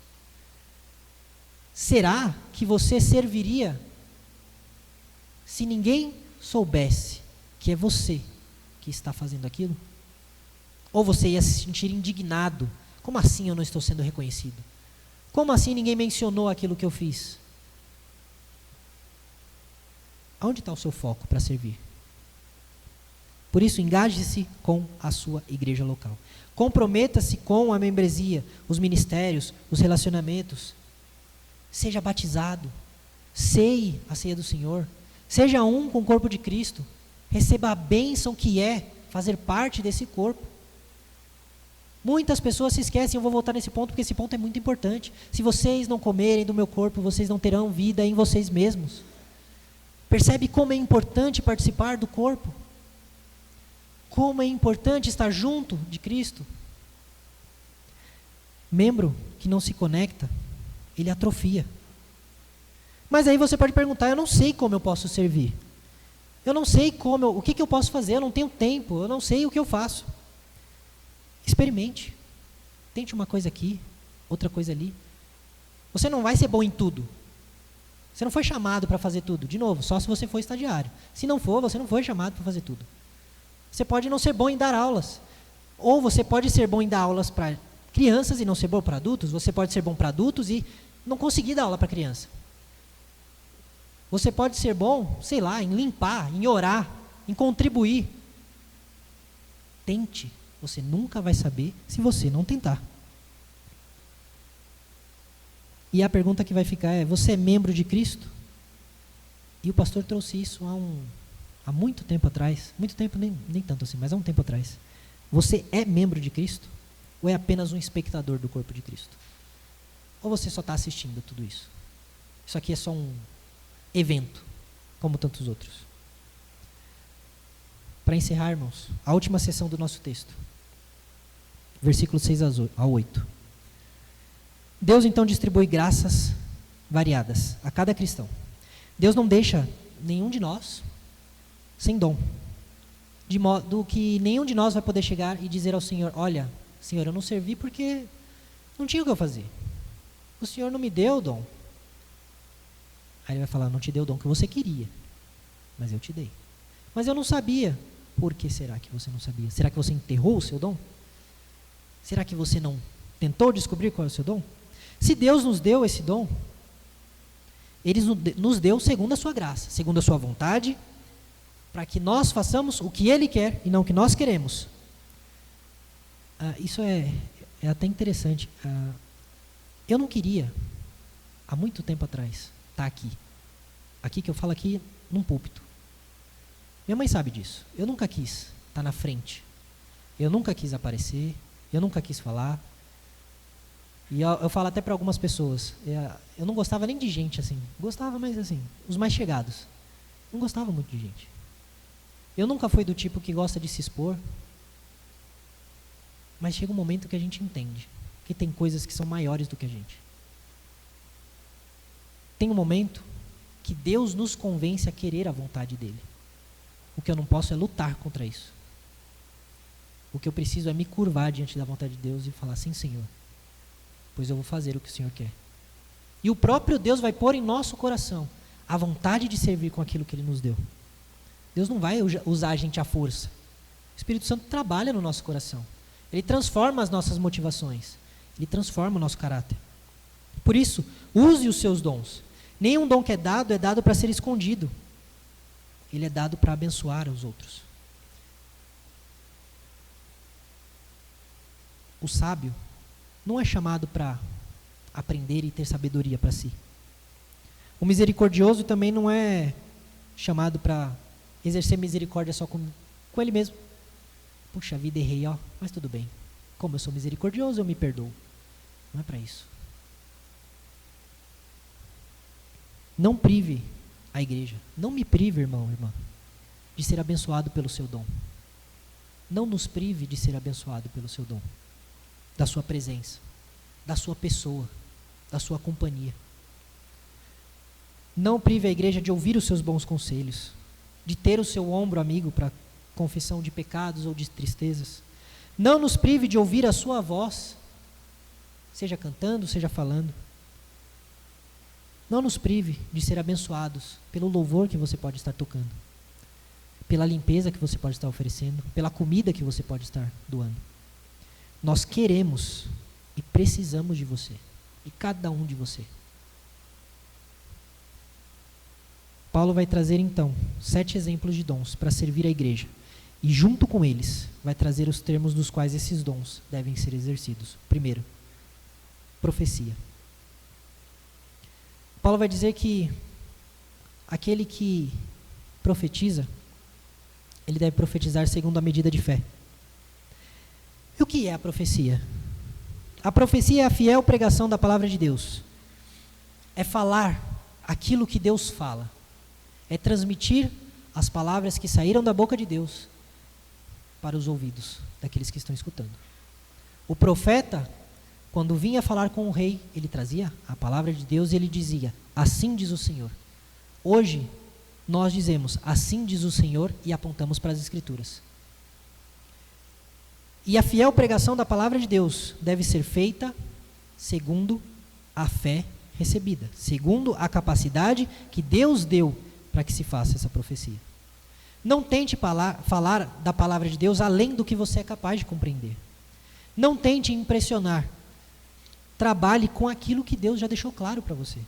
Será que você serviria se ninguém soubesse que é você que está fazendo aquilo? Ou você ia se sentir indignado? Como assim eu não estou sendo reconhecido? Como assim ninguém mencionou aquilo que eu fiz? Aonde está o seu foco para servir? Por isso, engaje-se com a sua igreja local. Comprometa-se com a membresia, os ministérios, os relacionamentos. Seja batizado. Ceie a ceia do Senhor. Seja um com o corpo de Cristo. Receba a bênção que é fazer parte desse corpo. Muitas pessoas se esquecem, eu vou voltar nesse ponto, porque esse ponto é muito importante. Se vocês não comerem do meu corpo, vocês não terão vida em vocês mesmos. Percebe como é importante participar do corpo? Como é importante estar junto de Cristo? Membro que não se conecta, ele atrofia. Mas aí você pode perguntar, eu não sei como eu posso servir. Eu não sei o que eu posso fazer, eu não tenho tempo, eu não sei o que eu faço. Experimente. Tente uma coisa aqui, outra coisa ali. Você não vai ser bom em tudo. Você não foi chamado para fazer tudo. De novo, só se você for estagiário. Se não for, você não foi chamado para fazer tudo. Você pode não ser bom em dar aulas. Ou você pode ser bom em dar aulas para crianças e não ser bom para adultos. Você pode ser bom para adultos e não conseguir dar aula para criança. Você pode ser bom, sei lá, em limpar, em orar, em contribuir. Tente. Você nunca vai saber se você não tentar. E a pergunta que vai ficar é, você é membro de Cristo? E o pastor trouxe isso há muito tempo atrás. Muito tempo, nem tanto assim, mas há um tempo atrás. Você é membro de Cristo? Ou é apenas um espectador do corpo de Cristo? Ou você só está assistindo tudo isso? Isso aqui é só um evento, como tantos outros. Para encerrar, irmãos, a última sessão do nosso texto. Versículos 6 a 8. Deus então distribui graças variadas a cada cristão. Deus não deixa nenhum de nós sem dom. De modo que nenhum de nós vai poder chegar e dizer ao Senhor, olha, Senhor, eu não servi porque não tinha o que eu fazer. O Senhor não me deu o dom. Aí ele vai falar, não te deu o dom que você queria, mas eu te dei. Mas eu não sabia. Por que será que você não sabia? Será que você enterrou o seu dom? Será que você não tentou descobrir qual é o seu dom? Se Deus nos deu esse dom, Ele nos deu segundo a sua graça, segundo a sua vontade, para que nós façamos o que Ele quer e não o que nós queremos. Isso é até interessante. Eu não queria, há muito tempo atrás, estar aqui. Aqui que eu falo aqui, num púlpito. Minha mãe sabe disso. Eu nunca quis estar na frente. Eu nunca quis aparecer. Eu nunca quis falar. E eu falo até para algumas pessoas. Eu não gostava nem de gente assim. Gostava, mas assim, os mais chegados. Não gostava muito de gente. Eu nunca fui do tipo que gosta de se expor. Mas chega um momento que a gente entende que tem coisas que são maiores do que a gente. Tem um momento que Deus nos convence a querer a vontade dele. O que eu não posso é lutar contra isso. O que eu preciso é me curvar diante da vontade de Deus e falar, sim, Senhor, pois eu vou fazer o que o Senhor quer. E o próprio Deus vai pôr em nosso coração a vontade de servir com aquilo que Ele nos deu. Deus não vai usar a gente à força. O Espírito Santo trabalha no nosso coração. Ele transforma as nossas motivações. Ele transforma o nosso caráter. Por isso, use os seus dons. Nenhum dom que é dado para ser escondido. Ele é dado para abençoar os outros. O sábio não é chamado para aprender e ter sabedoria para si. O misericordioso também não é chamado para exercer misericórdia só com ele mesmo. Puxa vida, errei, mas tudo bem. Como eu sou misericordioso, eu me perdoo. Não é para isso. Não prive a igreja. Não me prive, irmão, irmã, de ser abençoado pelo seu dom. Não nos prive de ser abençoado pelo seu dom. Da sua presença, da sua pessoa, da sua companhia. Não prive a igreja de ouvir os seus bons conselhos, de ter o seu ombro amigo para confissão de pecados ou de tristezas. Não nos prive de ouvir a sua voz, seja cantando, seja falando. Não nos prive de ser abençoados pelo louvor que você pode estar tocando, pela limpeza que você pode estar oferecendo, pela comida que você pode estar doando. Nós queremos e precisamos de você, de cada um de você. Paulo vai trazer então 7 exemplos de dons para servir a igreja. E junto com eles vai trazer os termos dos quais esses dons devem ser exercidos. Primeiro, profecia. Paulo vai dizer que aquele que profetiza, ele deve profetizar segundo a medida de fé. E o que é a profecia? A profecia é a fiel pregação da palavra de Deus. É falar aquilo que Deus fala. É transmitir as palavras que saíram da boca de Deus para os ouvidos daqueles que estão escutando. O profeta, quando vinha falar com o rei, ele trazia a palavra de Deus e ele dizia, assim diz o Senhor. Hoje, nós dizemos, assim diz o Senhor, e apontamos para as Escrituras. E a fiel pregação da palavra de Deus deve ser feita segundo a fé recebida, segundo a capacidade que Deus deu para que se faça essa profecia. Não tente falar da palavra de Deus além do que você é capaz de compreender. Não tente impressionar. Trabalhe com aquilo que Deus já deixou claro para você.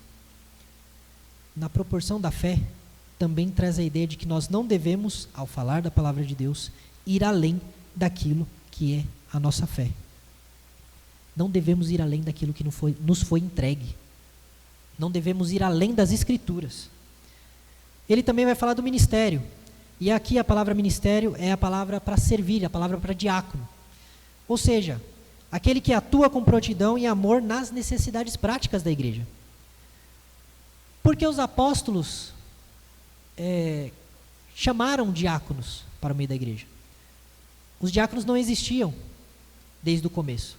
Na proporção da fé, também traz a ideia de que nós não devemos, ao falar da palavra de Deus, ir além daquilo que é a nossa fé. Não devemos ir além daquilo que nos foi entregue. Não devemos ir além das Escrituras. Ele também vai falar do ministério. E aqui a palavra ministério é a palavra para servir, a palavra para diácono. Ou seja, aquele que atua com prontidão e amor nas necessidades práticas da igreja. Porque os apóstolos chamaram diáconos para o meio da igreja. Os diáconos não existiam desde o começo.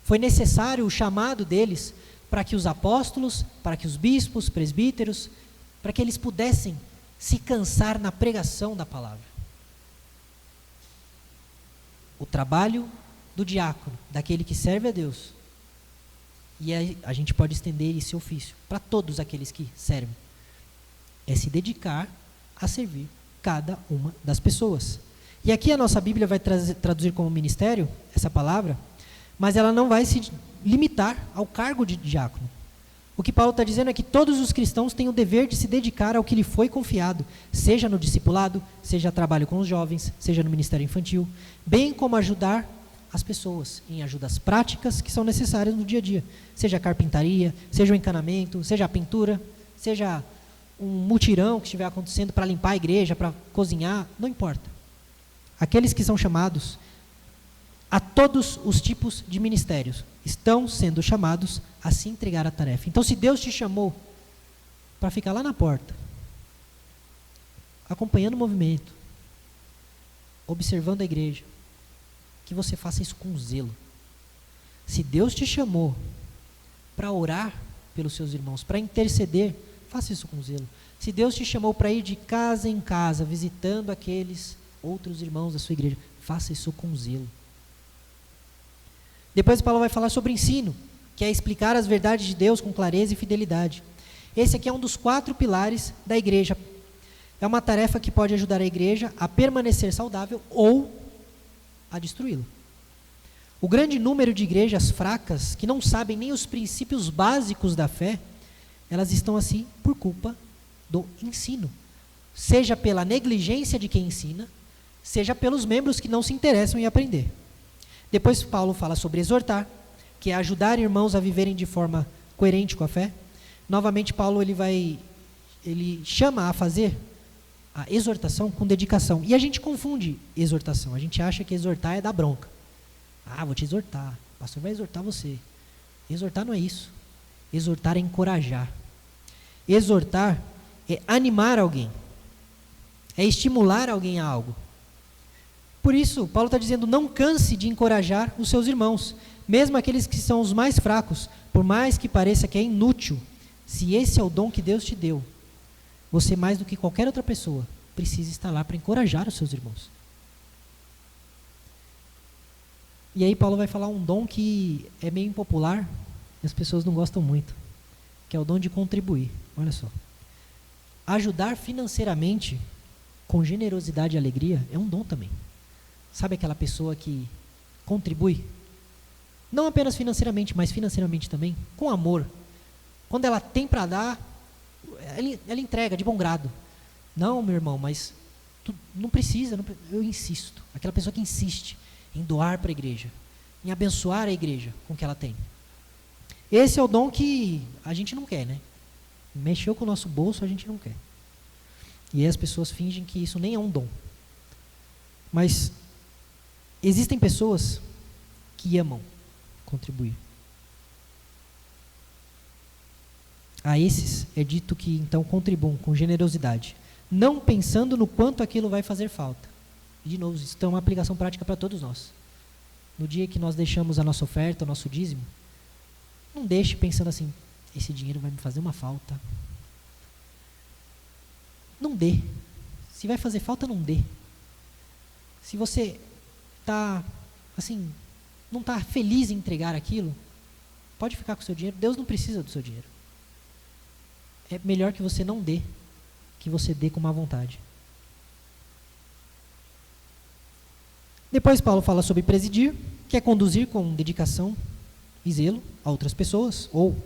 Foi necessário o chamado deles para que os apóstolos, para que os bispos, presbíteros, para que eles pudessem se cansar na pregação da palavra. O trabalho do diácono, daquele que serve a Deus, e a gente pode estender esse ofício para todos aqueles que servem, é se dedicar a servir cada uma das pessoas. E aqui a nossa Bíblia vai traduzir como ministério essa palavra, mas ela não vai se limitar ao cargo de diácono. O que Paulo está dizendo é que todos os cristãos têm o dever de se dedicar ao que lhe foi confiado, seja no discipulado, seja trabalho com os jovens, seja no ministério infantil, bem como ajudar as pessoas em ajudas práticas que são necessárias no dia a dia, seja a carpintaria, seja o encanamento, seja a pintura, seja um mutirão que estiver acontecendo para limpar a igreja, para cozinhar, não importa. Aqueles que são chamados a todos os tipos de ministérios estão sendo chamados a se entregar à tarefa. Então, se Deus te chamou para ficar lá na porta, acompanhando o movimento, observando a igreja, que você faça isso com zelo. Se Deus te chamou para orar pelos seus irmãos, para interceder, faça isso com zelo. Se Deus te chamou para ir de casa em casa, visitando aqueles outros irmãos da sua igreja, faça isso com zelo. Depois Paulo vai falar sobre ensino, que é explicar as verdades de Deus com clareza e fidelidade. Esse aqui é um dos 4 pilares da igreja. É uma tarefa que pode ajudar a igreja a permanecer saudável ou a destruí-la. O grande número de igrejas fracas, que não sabem nem os princípios básicos da fé, elas estão assim por culpa do ensino. Seja pela negligência de quem ensina, seja pelos membros que não se interessam em aprender. Depois Paulo fala sobre exortar, que é ajudar irmãos a viverem de forma coerente com a fé. Novamente Paulo ele chama a fazer a exortação com dedicação. E a gente confunde exortação. A gente acha que exortar é dar bronca. Vou te exortar. O pastor vai exortar você. Exortar não é isso. Exortar é encorajar. Exortar é animar alguém. É estimular alguém a algo. Por isso, Paulo está dizendo, não canse de encorajar os seus irmãos, mesmo aqueles que são os mais fracos, por mais que pareça que é inútil. Se esse é o dom que Deus te deu, você mais do que qualquer outra pessoa precisa estar lá para encorajar os seus irmãos. E aí Paulo vai falar um dom que é meio impopular, e as pessoas não gostam muito, que é o dom de contribuir. Olha só. Ajudar financeiramente, com generosidade e alegria, é um dom também. Sabe aquela pessoa que contribui? Não apenas financeiramente, mas financeiramente também, com amor. Quando ela tem para dar, ela entrega de bom grado. Não, meu irmão, mas tu não precisa, eu insisto. Aquela pessoa que insiste em doar para a igreja, em abençoar a igreja com o que ela tem. Esse é o dom que a gente não quer, né? Mexeu com o nosso bolso, a gente não quer. E aí as pessoas fingem que isso nem é um dom. Mas existem pessoas que amam contribuir. A esses é dito que então contribuam com generosidade, não pensando no quanto aquilo vai fazer falta. E de novo, isso é uma aplicação prática para todos nós. No dia que nós deixamos a nossa oferta, o nosso dízimo, não deixe pensando assim, esse dinheiro vai me fazer uma falta. Não dê. Se vai fazer falta, não dê. Se você está, assim, não está feliz em entregar aquilo, pode ficar com o seu dinheiro. Deus não precisa do seu dinheiro. É melhor que você não dê, que você dê com má vontade. Depois Paulo fala sobre presidir, que é conduzir com dedicação e zelo a outras pessoas ou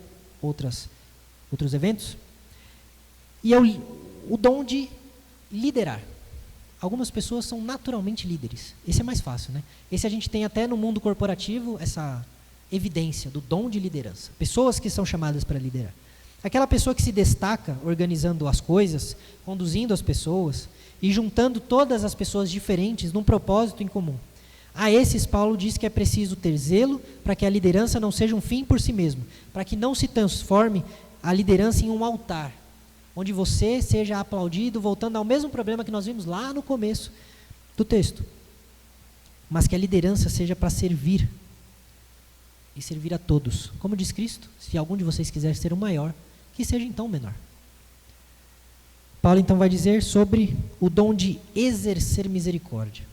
outros eventos. E é o dom de liderar. Algumas pessoas são naturalmente líderes. Esse é mais fácil, né? Esse a gente tem até no mundo corporativo essa evidência do dom de liderança. Pessoas que são chamadas para liderar. Aquela pessoa que se destaca organizando as coisas, conduzindo as pessoas e juntando todas as pessoas diferentes num propósito em comum. A esses, Paulo diz que é preciso ter zelo para que a liderança não seja um fim por si mesmo, para que não se transforme a liderança em um altar, onde você seja aplaudido, voltando ao mesmo problema que nós vimos lá no começo do texto. Mas que a liderança seja para servir, e servir a todos. Como diz Cristo, se algum de vocês quiser ser o maior, que seja então o menor. Paulo então vai dizer sobre o dom de exercer misericórdia,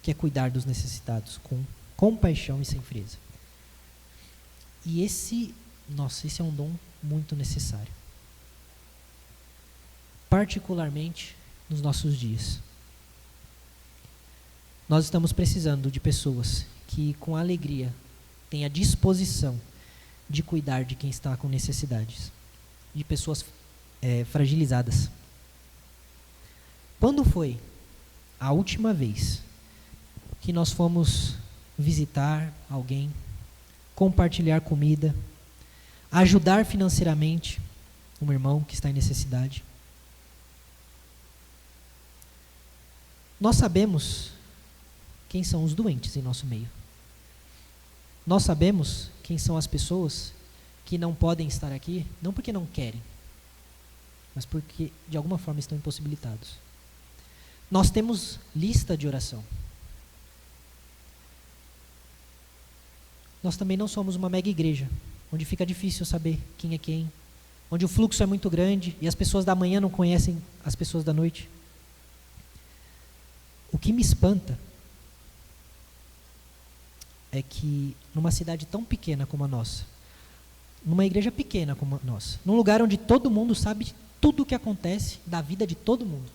que é cuidar dos necessitados com compaixão e sem frieza. E esse é um dom muito necessário. Particularmente nos nossos dias. Nós estamos precisando de pessoas que com alegria têm a disposição de cuidar de quem está com necessidades, de pessoas fragilizadas. Quando foi a última vez que nós fomos visitar alguém, compartilhar comida, ajudar financeiramente um irmão que está em necessidade. Nós sabemos quem são os doentes em nosso meio. Nós sabemos quem são as pessoas que não podem estar aqui, não porque não querem, mas porque de alguma forma estão impossibilitados. Nós temos lista de oração. Nós também não somos uma mega igreja, onde fica difícil saber quem é quem, onde o fluxo é muito grande e as pessoas da manhã não conhecem as pessoas da noite. O que me espanta é que numa cidade tão pequena como a nossa, numa igreja pequena como a nossa, num lugar onde todo mundo sabe tudo o que acontece da vida de todo mundo,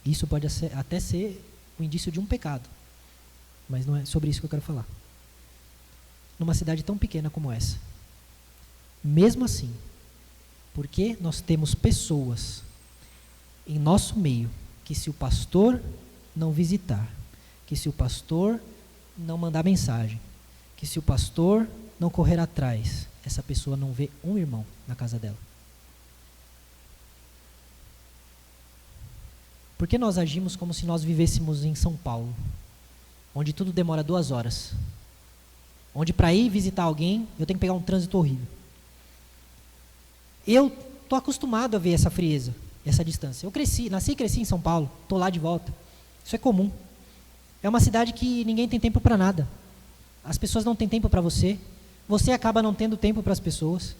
isso pode até ser o indício de um pecado, mas não é sobre isso que eu quero falar. Numa cidade tão pequena como essa, mesmo assim, porque nós temos pessoas em nosso meio que, se o pastor não visitar, que se o pastor não mandar mensagem, que se o pastor não correr atrás, essa pessoa não vê um irmão na casa dela. Por que nós agimos como se nós vivêssemos em São Paulo, onde tudo demora 2 horas? Onde para ir visitar alguém, eu tenho que pegar um trânsito horrível. Eu estou acostumado a ver essa frieza, essa distância. Eu nasci e cresci em São Paulo, estou lá de volta. Isso é comum. É uma cidade que ninguém tem tempo para nada. As pessoas não têm tempo para você. Você acaba não tendo tempo para as pessoas.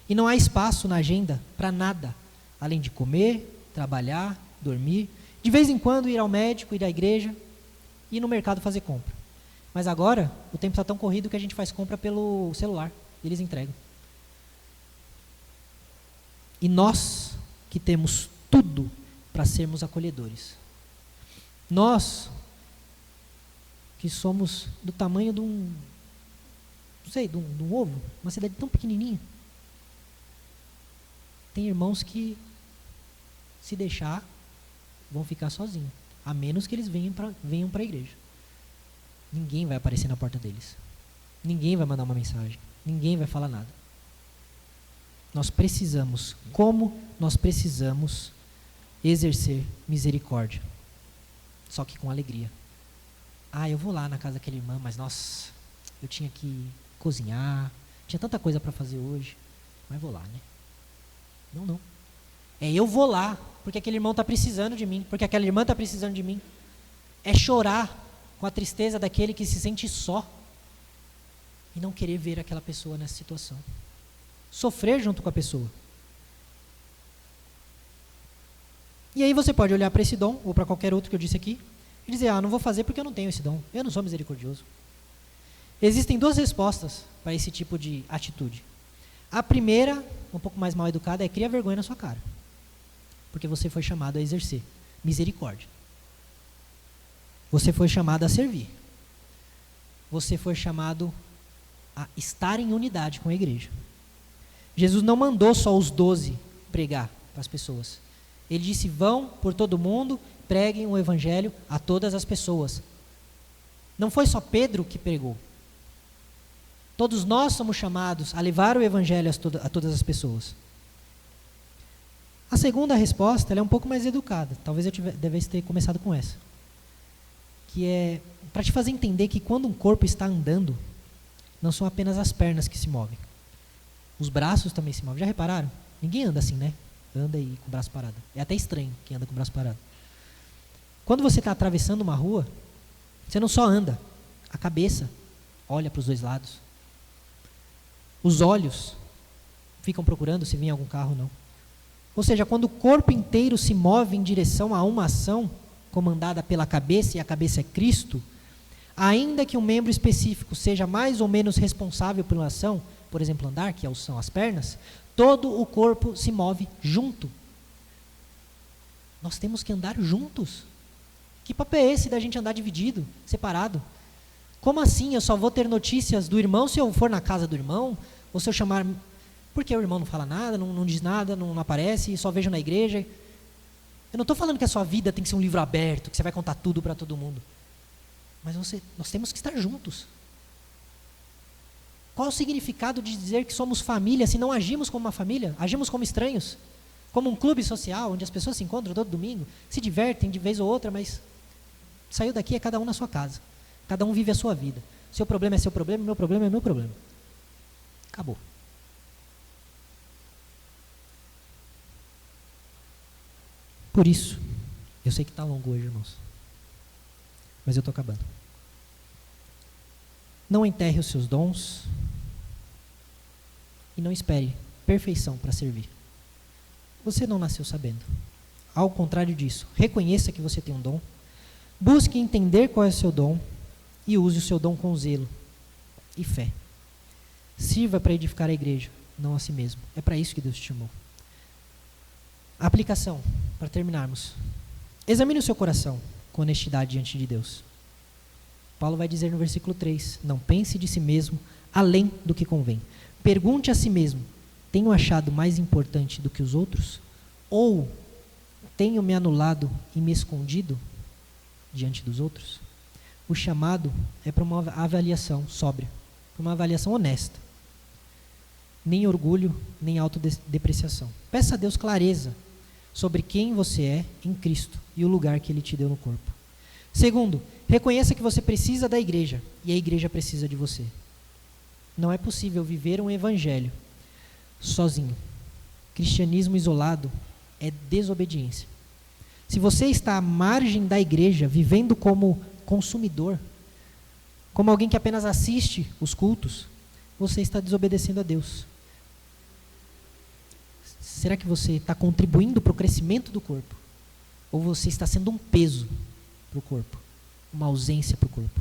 E não há espaço na agenda para nada, além de comer, trabalhar, dormir. De vez em quando ir ao médico, ir à igreja, ir no mercado fazer compra. Mas agora, o tempo está tão corrido que a gente faz compra pelo celular. E eles entregam. E nós, que temos tudo para sermos acolhedores. Nós, que somos do tamanho de um, não sei, de um ovo, uma cidade tão pequenininha. Tem irmãos que, se deixar, vão ficar sozinhos. A menos que eles venham para a igreja. Ninguém vai aparecer na porta deles. Ninguém vai mandar uma mensagem. Ninguém vai falar nada. Nós precisamos, como nós precisamos exercer misericórdia. Só que com alegria. Eu vou lá na casa daquele irmão, mas nossa, eu tinha que cozinhar, tinha tanta coisa para fazer hoje, mas vou lá, né? Não. Eu vou lá, porque aquele irmão está precisando de mim, porque aquela irmã está precisando de mim. É chorar com a tristeza daquele que se sente só e não querer ver aquela pessoa nessa situação. Sofrer junto com a pessoa. E aí você pode olhar para esse dom, ou para qualquer outro que eu disse aqui, e dizer, não vou fazer porque eu não tenho esse dom, eu não sou misericordioso. Existem 2 respostas para esse tipo de atitude. A primeira, um pouco mais mal educada, é cria vergonha na sua cara. Porque você foi chamado a exercer misericórdia. Você foi chamado a servir. Você foi chamado a estar em unidade com a igreja. Jesus não mandou só os 12 pregar para as pessoas. Ele disse, vão por todo mundo, preguem o evangelho a todas as pessoas. Não foi só Pedro que pregou. Todos nós somos chamados a levar o evangelho a todas as pessoas. A segunda resposta ela é um pouco mais educada. Talvez eu devesse ter começado com essa. Que é para te fazer entender que quando um corpo está andando, não são apenas as pernas que se movem. Os braços também se movem. Já repararam? Ninguém anda assim, né? Anda aí com o braço parado. É até estranho quem anda com o braço parado. Quando você está atravessando uma rua, você não só anda, a cabeça olha para os 2 lados. Os olhos ficam procurando se vem algum carro ou não. Ou seja, quando o corpo inteiro se move em direção a uma ação comandada pela cabeça, e a cabeça é Cristo, ainda que um membro específico seja mais ou menos responsável pela ação, por exemplo, andar, que são as pernas, todo o corpo se move junto. Nós temos que andar juntos. Que papo é esse da gente andar dividido, separado? Como assim? Eu só vou ter notícias do irmão se eu for na casa do irmão? Ou se eu chamar... Porque o irmão não fala nada, não diz nada, não aparece, só vejo na igreja. Eu não estou falando que a sua vida tem que ser um livro aberto, que você vai contar tudo para todo mundo. Mas nós temos que estar juntos. Qual o significado de dizer que somos família se não agimos como uma família? Agimos como estranhos? Como um clube social, onde as pessoas se encontram todo domingo, se divertem de vez ou outra, mas saiu daqui é cada um na sua casa. Cada um vive a sua vida. Seu problema é seu problema, meu problema é meu problema. Acabou. Por isso, eu sei que está longo hoje, irmãos, mas eu estou acabando. Não enterre os seus dons e não espere perfeição para servir. Você não nasceu sabendo. Ao contrário disso, reconheça que você tem um dom, busque entender qual é o seu dom e use o seu dom com zelo e fé. Sirva para edificar a igreja, não a si mesmo. É para isso que Deus te chamou. Aplicação, para terminarmos. Examine o seu coração com honestidade diante de Deus. Paulo vai dizer no versículo 3, não pense de si mesmo além do que convém. Pergunte a si mesmo, tenho achado mais importante do que os outros? Ou tenho me anulado e me escondido diante dos outros? O chamado é para uma avaliação sóbria, para uma avaliação honesta. Nem orgulho, nem autodepreciação. Peça a Deus clareza sobre quem você é em Cristo e o lugar que Ele te deu no corpo. Segundo, reconheça que você precisa da igreja e a igreja precisa de você. Não é possível viver um evangelho sozinho. Cristianismo isolado é desobediência. Se você está à margem da igreja, vivendo como consumidor, como alguém que apenas assiste os cultos, você está desobedecendo a Deus. Será que você está contribuindo para o crescimento do corpo? Ou você está sendo um peso para o corpo? Uma ausência para o corpo?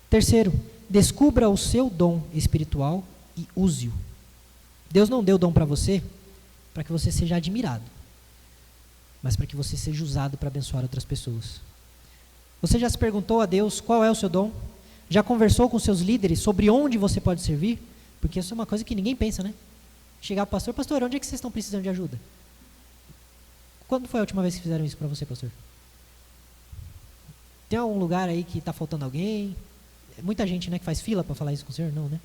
Terceiro, descubra o seu dom espiritual e use-o. Deus não deu dom para você para que você seja admirado, mas para que você seja usado para abençoar outras pessoas. Você já se perguntou a Deus qual é o seu dom? Já conversou com seus líderes sobre onde você pode servir? Porque isso é uma coisa que ninguém pensa, né? Chegar para o pastor, onde é que vocês estão precisando de ajuda? Quando foi a última vez que fizeram isso para você, pastor? Tem algum lugar aí que está faltando alguém? Muita gente, né, que faz fila para falar isso com o senhor? Não, né?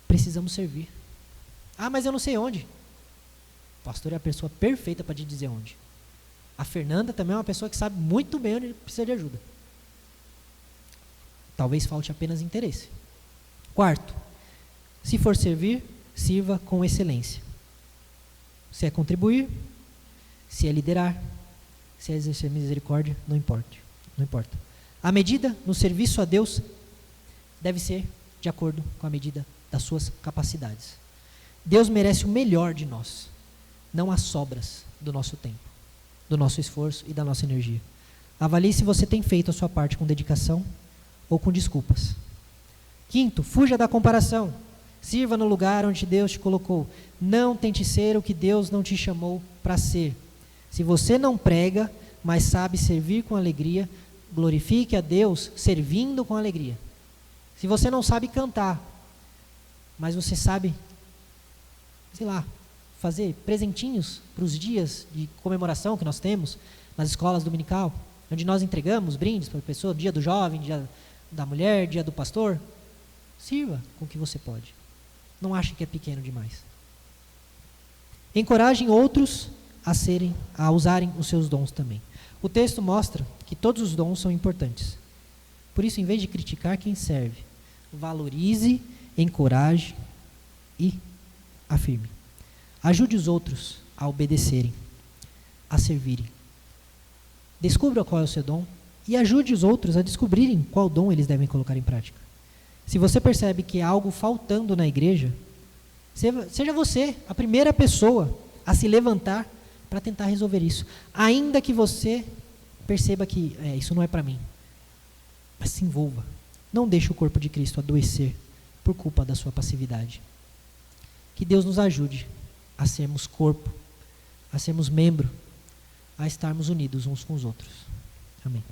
Precisamos servir. Ah, mas eu não sei onde. O pastor é a pessoa perfeita para te dizer onde. A Fernanda também é uma pessoa que sabe muito bem onde precisa de ajuda. Talvez falte apenas interesse. Quarto, se for servir, sirva com excelência. Se é contribuir, se é liderar, se é exercer misericórdia, não importa. Não importa. A medida no serviço a Deus deve ser de acordo com a medida das suas capacidades. Deus merece o melhor de nós, não as sobras do nosso tempo, do nosso esforço e da nossa energia. Avalie se você tem feito a sua parte com dedicação ou com desculpas. Quinto, fuja da comparação. Sirva no lugar onde Deus te colocou. Não tente ser o que Deus não te chamou para ser. Se você não prega, mas sabe servir com alegria, glorifique a Deus servindo com alegria. Se você não sabe cantar, mas você sabe, sei lá, fazer presentinhos para os dias de comemoração que nós temos nas escolas dominical, onde nós entregamos brindes para a pessoa, dia do jovem, dia da mulher, dia do pastor, sirva com o que você pode. Não ache que é pequeno demais. Encorajem outros a usarem os seus dons também. O texto mostra que todos os dons são importantes. Por isso, em vez de criticar quem serve, valorize, encoraje e afirme. Ajude os outros a obedecerem, a servirem. Descubra qual é o seu dom e ajude os outros a descobrirem qual dom eles devem colocar em prática. Se você percebe que há algo faltando na igreja, seja você a primeira pessoa a se levantar para tentar resolver isso. Ainda que você perceba que isso não é para mim. Mas se envolva. Não deixe o corpo de Cristo adoecer por culpa da sua passividade. Que Deus nos ajude a sermos corpo, a sermos membro, a estarmos unidos uns com os outros. Amém.